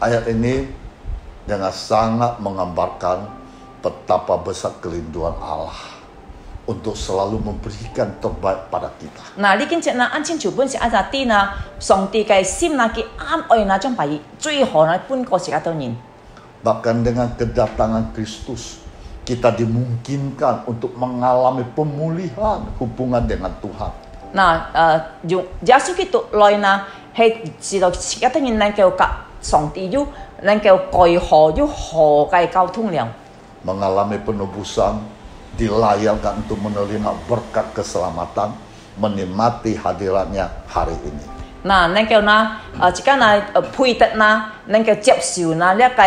？Ayat ini dengan sangat menggambarkan betapa besar kerinduan Allah untuk selalu memberikan terbaik pada kita. Nah,呢件節按清楚本是阿啲上帝嘅心佢啱愛將把最好本個時到年。Bahkan dengan kedatangan Kristus, kita dimungkinkan untuk mengalami pemulihan hubungan dengan Tuhan. Nah, yung Yesus Kristus來係知道時到年能夠กับ上帝能夠改和和嘅交通量。Mengalami penebusan, dilayarkan untuk menerima berkat keselamatan, menikmati hadiratnya hari ini. Nah, 能夠自己配得能夠接受呢個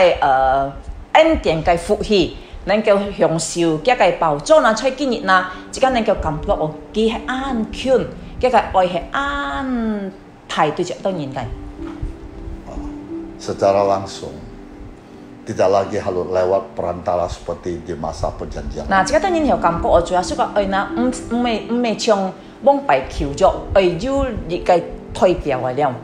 恩典嘅福氣，能夠享受呢個寶座出經驗自己能夠感覺佢係安全，呢個愛係安排對着當然嘅。Secara langsung, tidak lagi harus lewat perantara seperti di masa perjanjian. Nah, jika tanya hiểu cảm giác chủ suka inaไม่ช่องบ้องไปคิวจอยู่di cái thay表了。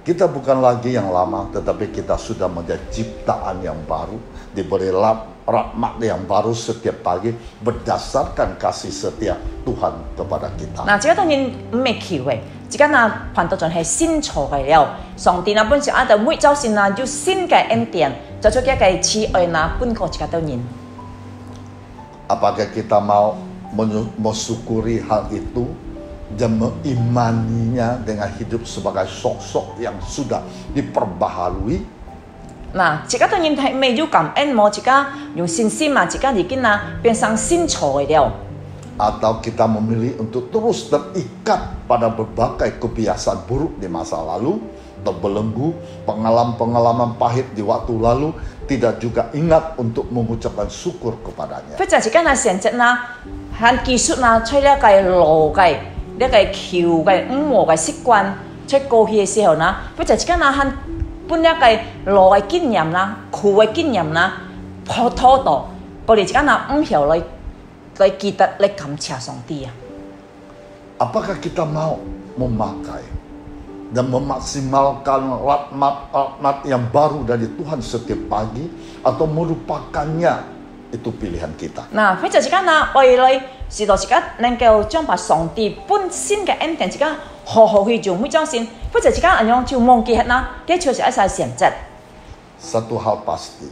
Kita bukan lagi yang lama, tetapi kita sudah menjadi ciptaan yang baru, diberi rahmat yang baru setiap pagi berdasarkan kasih setia Tuhan kepada kita. Nah, jika tanya 唔係橋嘅。而家頻道仲係新錯嘅了，上帝本身就每週先要新嘅恩典，做出一個慈愛本個自己當然。Apakah kita mau mensyukuri hal itu dan mengimaninya dengan hidup sebagai sosok yang sudah diperbaharui? Nah, jika當然係未要感恩，冇自己用信心自己已經變成新錯嘅了。Atau kita memilih untuk terus terikat pada berbagai kebiasaan buruk di masa lalu, terbelenggu, pengalaman-pengalaman pahit di waktu lalu, tidak juga ingat untuk mengucapkan syukur kepadanya. 佢就係間選擇喺技術吹呢個路嘅呢個橋嘅和嘅習慣出過去嘅時候佢就間喺本呢個路嘅經驗苦嘅經驗普土度，我哋而家拿五條來記得來感謝上帝啊。Apakah kita mau memakai dan memaksimalkan rahmat yang baru dari Tuhan setiap pagi atau merupakannya, itu pilihan kita. 嗱，佢就而家拿為來是到而家能夠將把上帝本身嘅恩典而家好好去做每張先，佢就而家咁樣就忘記啦，佢確實係一選擇。Satu hal pasti,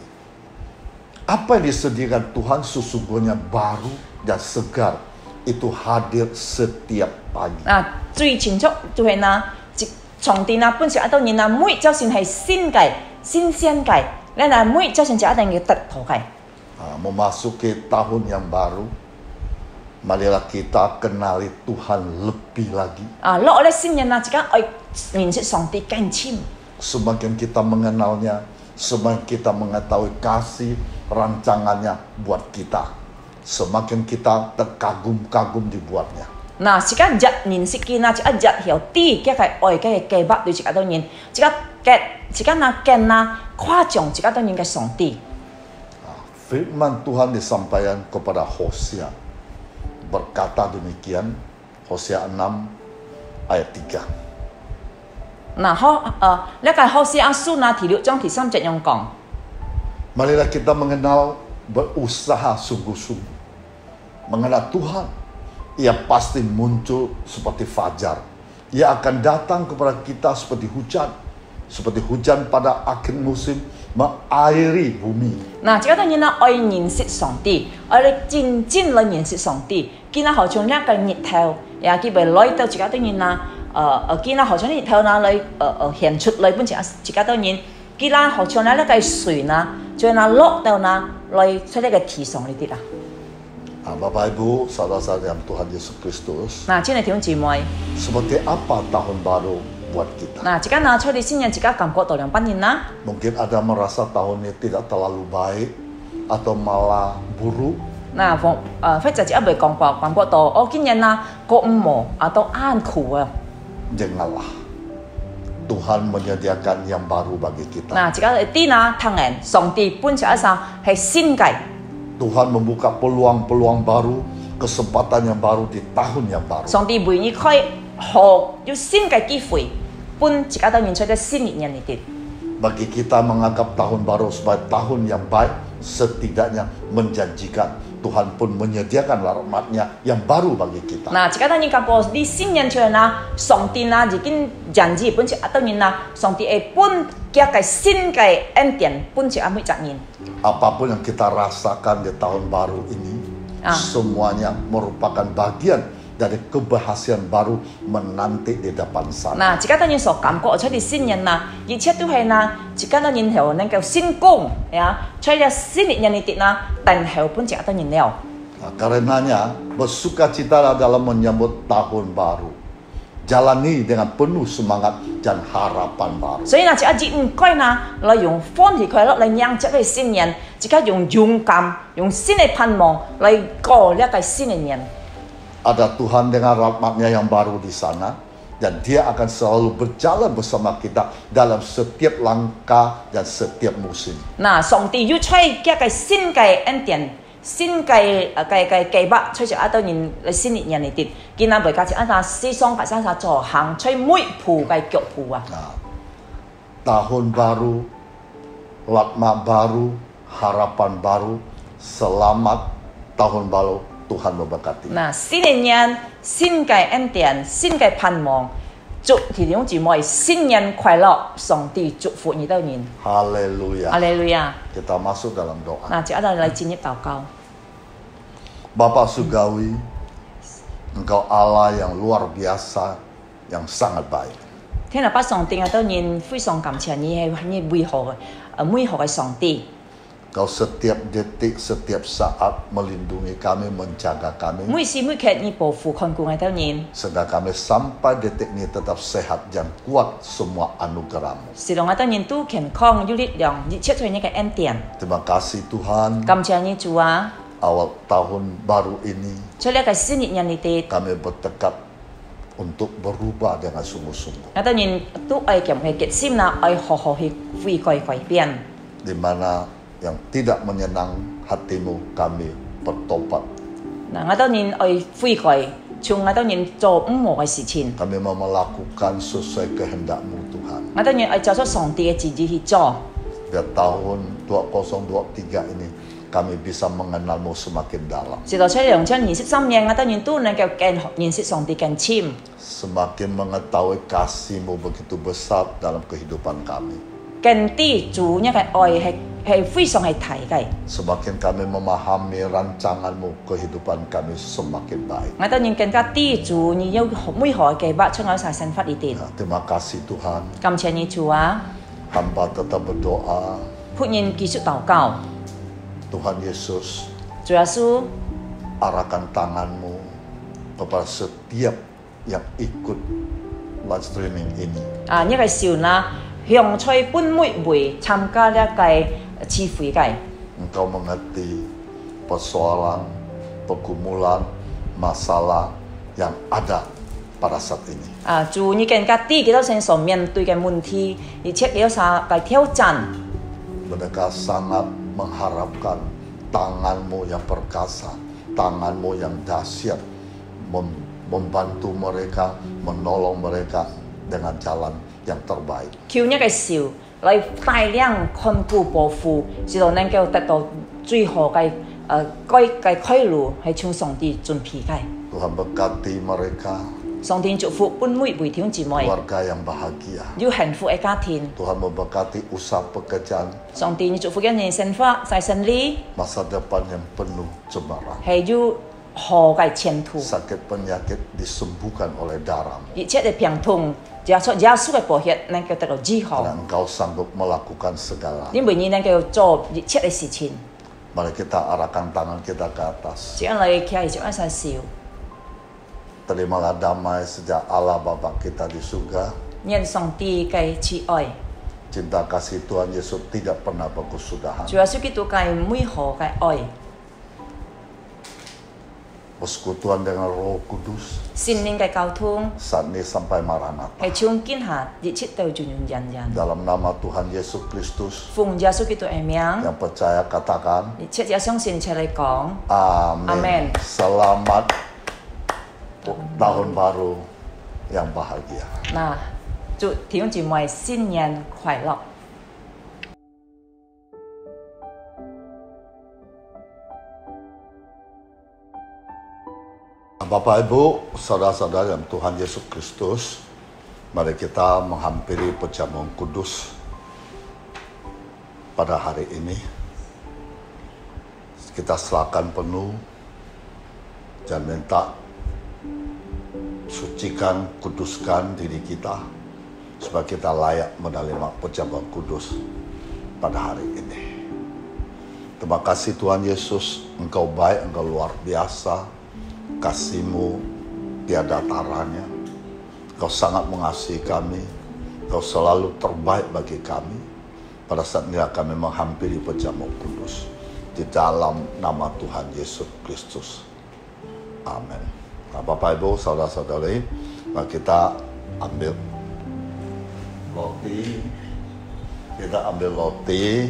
apa yang disediakan Tuhan sesungguhnya baru dan segar, itu hadir setiap pagi. 嗱，最清楚就係嗱，上帝嗱本身一到人嗱每就算係新嘅、新鮮嘅，你嗱每就算就一定要得到嘅。Memasuki tahun yang baru, marilah kita kenali Tuhan lebih lagi. 落咧新人嗱，而家愛認識上帝更深。Semakin kita mengenalnya, semakin kita mengetahui kasih rancangannya buat kita, semakin kita terkagum-kagum dibuatnya. 嗱，而家日認識見啦，而家日有啲嘅係愛嘅計劃對而家當然，而家嗱見啦誇獎而家當然嘅上帝。Firman Tuhan disampaikan kepada Hosea berkata demikian, Hosea 6 ayat 3. 呢個好似阿書嗱第6章第3節咁講。Marilah kita mengenal, berusaha sungguh-sungguh mengenal Tuhan. Ia pasti muncul seperti fajar. Ia akan datang kepada kita seperti hujan pada akhir musim, mengairi bumi. 嗱，而家當然啦，愛認識上帝，愛嚟真正嚟認識上帝。見到好像呢個日頭，也佢咪來到而家當然啦，見到好像日頭嗱嚟顯出嚟本身而家當然，見到好像呢個水嗱，再嗱落到嗱嚟出呢個地上呢啲啦。Bapak Ibu, saudara-saudara yang Tuhan Yesus Kristus. 嗱，親愛弟兄姊妹， Seperti apa tahun baru buat kita? 嗱，而家嗱出嚟新人，而家感覺到2年啦。 Mungkin ada merasa tahun ini tidak terlalu baik atau malah buruk. 嗱，或者只一未感覺到，我今日嗱個唔atau苦啊。 Janganlah. Tuhan menyediakan yang baru bagi kita. 嗱，而家啲嗱tangan，上帝本身一生係新嘅。 Tuhan membuka peluang-peluang baru, kesempatan yang baru di tahun yang baru. 上帝為你開學要新嘅機會，本自家當然出咗新年嚟啲。 Bagi kita menganggap tahun baru sebagai tahun yang baik, setidaknya menjanjikan Tuhan pun menyediakan rahmat-Nya yang baru bagi kita. 嗱，自家當然感覺啲新年出嚟啦，上帝啦已經人之本質當然啦，上帝係本嘅新嘅恩典本質係每責任。 Apapun yang kita rasakan di tahun baru ini, semuanya merupakan bagian dari keberhasilan baru menanti di depan sana. 嗱，自家當然所感覺出啲新人啦，而且都係啦，自家當然係能夠成功呀，出咗新年嚟啲啦，但係本質當然了。 Karenanya bersukacitalah dalam menyambut tahun baru. Jalani dengan penuh semangat dan harapan baru. 所以呢，自家應該呢，來用歡喜快樂嚟迎接佢新年，自家用勇敢、用新嘅盼望嚟過呢個新嘅年。 Ada Tuhan dengan rahmat-Nya yang baru di sana, dan Dia akan selalu berjalan bersama kita dalam setiap langkah dan setiap musim. 嗱，上帝要出一個新嘅恩典、新嘅計劃，出咗一到年嚟新年嚟啲，見下每家一下思想發生下坐行出每步嘅腳步啊！ Tahun baru, rahmat baru, harapan baru, selamat tahun baru. Tuhan memberkati. 嗱，新年新嘅恩典、新嘅盼望，祝弟兄姊妹新年快樂，上帝祝福你到年。 Haleluya. 哈利路亞！ Kita masuk dalam doa. 嗱，接下來進入禱告。 Bapa Surgawi, Engkau Allah yang luar biasa, yang sangat baik. 聽日把上帝到年非常感謝你係你美好嘅上帝。 Kau setiap detik, setiap saat melindungi kami, menjaga kami. 每時每刻你保護看顧我到年， Sehingga kami sampai detik ini tetap sehat dan kuat semua anugerah-Mu. 使到我到年都健康有力量，而且出現一個恩典。 Terima kasih Tuhan. 感謝你主啊！ Awal tahun baru ini 出呢個新年嚟啲， kami bertekad untuk berubah dengan sungguh-sungguh. 我到年都愛強去決心啦，愛好好去悔改改變。 Di mana yang tidak menyenang hatimu, kami bertobat. 嗱，我當然愛悔改，從我當然做唔好嘅事情， Kami mau melakukan sesuai kehendak-Mu Tuhan. 我當然愛照出上帝嘅旨意去做。 Biar tahun 2023 ini kami bisa mengenal-Mu semakin dalam. 直到出2023年，我當然都能夠更認識上帝更深， Semakin mengetahui kasih-Mu begitu besar dalam kehidupan kami. 更知主呢個愛係非常係大嘅。 Semakin kami memahami rancangan-Mu, kehidupan kami semakin baik. 我當然更加知主你有每何嘅計劃出我晒生活裏邊。 Nah, terima kasih Tuhan. 感謝你主啊， Hamba tetap berdoa, 歡迎繼續禱告。 Tuhan Yesus, 主耶穌， arahkan tangan-Mu kepada setiap yang ikut live streaming ini. 啊呢個時候呢，向吹本每位參加呢個聚會嘅。 Engkau mengerti persoalan, pergumulan, masalah yang ada pada saat ini. 啊，主你更加知幾多身上面對嘅問題，而且幾多啥嘅挑戰。 Mereka sangat mengharapkan tangan-Mu yang perkasa, tangan-Mu yang dahsyat, membantu mereka, menolong mereka dengan jalan yang terbaik. 求呢個時候嚟大量看顧保護，直到能夠得到最好嘅開路，係從上帝準備嘅。 Tuhan berkati mereka, 上帝祝福本每位弟兄姊妹 keluarga yang bahagia. 有幸福嘅家庭。 Tuhan memberkati usaha pekerjaan, 上帝你祝福一年生活在順利， masa depan yang penuh cemara. 係有好嘅前途， Sakit penyakit disembuhkan oleh darah. 一切嘅病痛，耶穌嘅寶血能夠得到治好。 Karena Engkau sanggup melakukan segala. 因為你能夠做一切嘅事情， Mari kita arahkan tangan kita ke atas. 這樣你企喺這樣曬笑， Terimalah damai sejak Allah Bapa kita di surga. 願上帝嘅慈愛， Cinta kasih Tuhan Yesus tidak pernah berkesudahan. 主耶穌基督嘅美好嘅愛， Persekutuan dengan Roh Kudus 聖靈嘅交通， saat ini sampai Maranatha. 係從今下一切到永永遠遠。 Dalam nama Tuhan Yesus Kristus, 奉耶穌基督嘅名， yang percaya katakan 一切也相信，一齊嚟講， Amin. Amin. Selamat tahun baru yang bahagia. 嗱，祝弟兄姊妹新年快樂。 Bapak Ibu, saudara-saudara yang Tuhan Yesus Kristus, mari kita menghampiri perjamuan kudus pada hari ini. Kita serahkan penuh dan minta sucikan, kuduskan diri kita supaya kita layak menerima perjamuan kudus pada hari ini. Terima kasih Tuhan Yesus, Engkau baik, Engkau luar biasa. Kasih-Mu tiada taranya. Kau sangat mengasihi kami. Kau selalu terbaik bagi kami. Pada saat ini kami menghampiri perjamuan kudus di dalam nama Tuhan Yesus Kristus. Amin. Nah, Bapak Ibu, saudara-saudari, mari kita ambil roti. Kita ambil roti,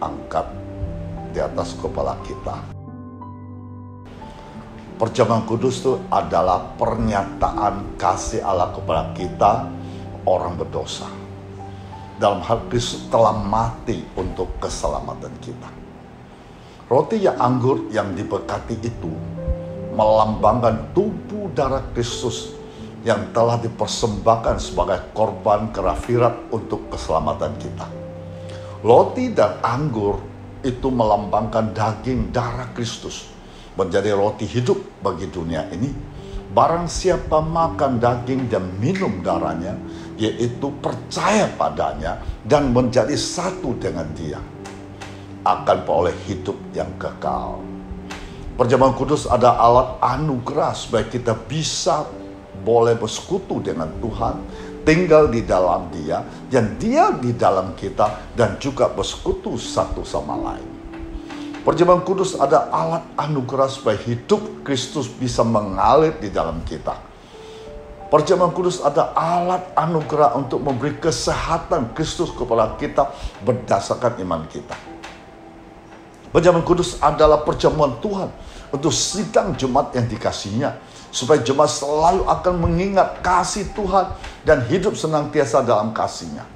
angkat di atas kepala kita. Perjamuan kudus itu adalah pernyataan kasih Allah kepada kita, orang berdosa. Dalam hal Kristus telah mati untuk keselamatan kita. Roti yang anggur yang diberkati itu melambangkan tubuh darah Kristus yang telah dipersembahkan sebagai korban kerafirat untuk keselamatan kita. Roti dan anggur itu melambangkan daging darah Kristus, menjadi roti hidup bagi dunia ini. Barang siapa makan daging dan minum darahnya, yaitu percaya padanya dan menjadi satu dengan dia, akan beroleh hidup yang kekal. Perjamuan kudus ada alat anugerah supaya kita bisa boleh bersekutu dengan Tuhan, tinggal di dalam Dia, dan Dia di dalam kita, dan juga bersekutu satu sama lain. Perjamuan kudus ada alat anugerah supaya hidup Kristus bisa mengalir di dalam kita. Perjamuan kudus ada alat anugerah untuk memberi kesehatan Kristus kepada kita berdasarkan iman kita. Perjamuan kudus adalah perjamuan Tuhan untuk sidang jemaat yang dikasihinya, supaya jemaat selalu akan mengingat kasih Tuhan dan hidup senantiasa dalam kasih-Nya.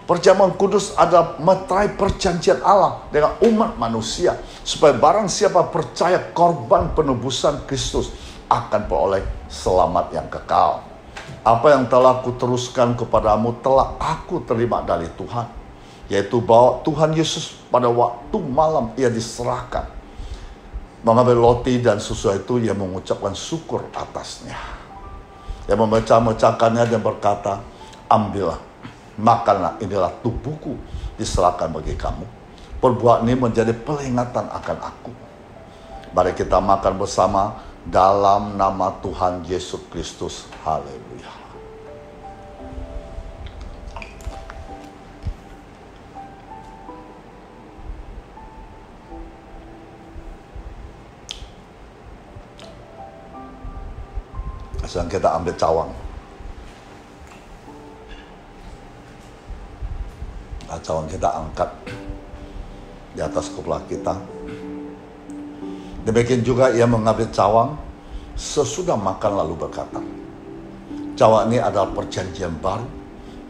Perjamuan kudus adalah meterai perjanjian Allah dengan umat manusia, supaya barang siapa percaya korban penebusan Kristus akan beroleh selamat yang kekal. Apa yang telah aku teruskan kepadamu telah aku terima dari Tuhan, yaitu bahwa Tuhan Yesus pada waktu malam ia diserahkan, mengambil roti dan sesudah itu ia mengucapkan syukur atasnya. Ia memecah-mecahkannya dan berkata, ambillah, makanlah, inilah tubuhku diserahkan bagi kamu. Perbuatan ini menjadi peringatan akan aku. Mari kita makan bersama dalam nama Tuhan Yesus Kristus. Haleluya. Sekarang kita ambil cawang. Cawang kita angkat di atas kepala kita. Demikian juga ia mengambil cawang sesudah makan lalu berkata, cawang ini adalah perjanjian baru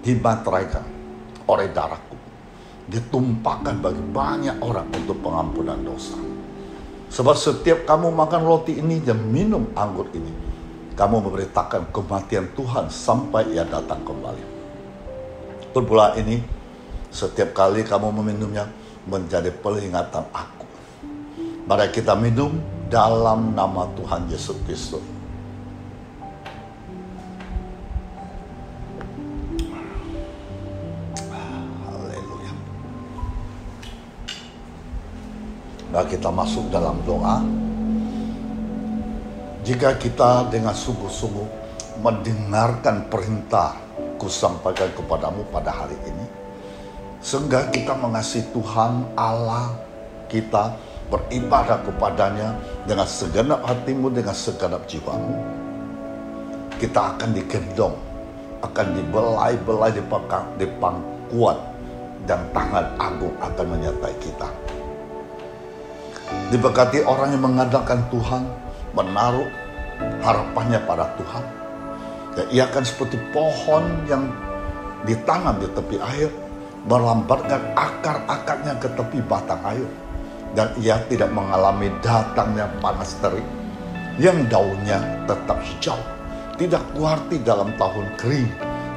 dimateraikan oleh darahku, ditumpahkan bagi banyak orang untuk pengampunan dosa. Sebab setiap kamu makan roti ini dan minum anggur ini, kamu memberitakan kematian Tuhan sampai ia datang kembali. Perbulan ini, setiap kali kamu meminumnya menjadi peringatan aku. Mari kita minum dalam nama Tuhan Yesus Kristus. Haleluya. Mari kita masuk dalam doa. Jika kita dengan sungguh-sungguh mendengarkan perintah kusampaikan kepadamu pada hari ini, sehingga kita mengasihi Tuhan Allah kita, beribadah kepadanya dengan segenap hatimu, dengan segenap jiwamu, kita akan digendong, akan dibelai-belai di pangkuan, dan tangan agung akan menyertai kita. Diberkati orang yang mengandalkan Tuhan, menaruh harapannya pada Tuhan, dan ia akan seperti pohon yang ditanam di tepi air, melambatkan akar-akarnya ke tepi batang air, dan ia tidak mengalami datangnya panas terik, yang daunnya tetap hijau, tidak kuarti dalam tahun kering,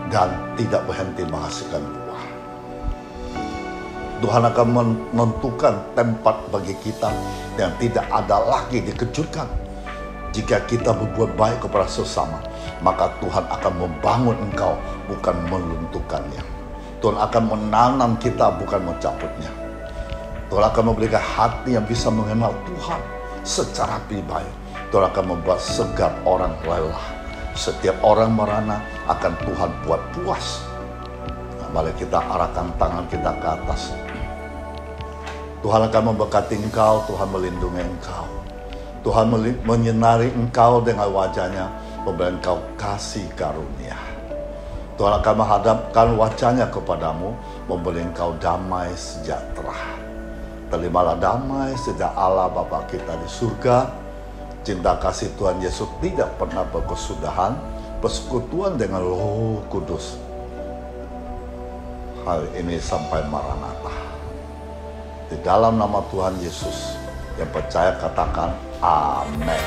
dan tidak berhenti menghasilkan buah. Tuhan akan menentukan tempat bagi kita yang tidak ada lagi dikejutkan. Jika kita berbuat baik kepada sesama, maka Tuhan akan membangun engkau, bukan melunturkannya. Tuhan akan menanam kita, bukan mencabutnya. Tuhan akan memberikan hati yang bisa mengenal Tuhan secara pribadi. Tuhan akan membuat segar orang lelah. Setiap orang merana akan Tuhan buat puas. Nah, mari kita arahkan tangan kita ke atas. Tuhan akan memberkati engkau, Tuhan melindungi engkau. Tuhan menyinari engkau dengan wajahnya, memberi engkau kasih karunia. Tuhan akan menghadapkan wajahnya kepadamu, memberi engkau damai sejahtera. Terimalah damai sejak Allah Bapa kita di surga. Cinta kasih Tuhan Yesus tidak pernah berkesudahan, persekutuan dengan Roh Kudus. Hal ini sampai Maranatha. Di dalam nama Tuhan Yesus, yang percaya katakan amin.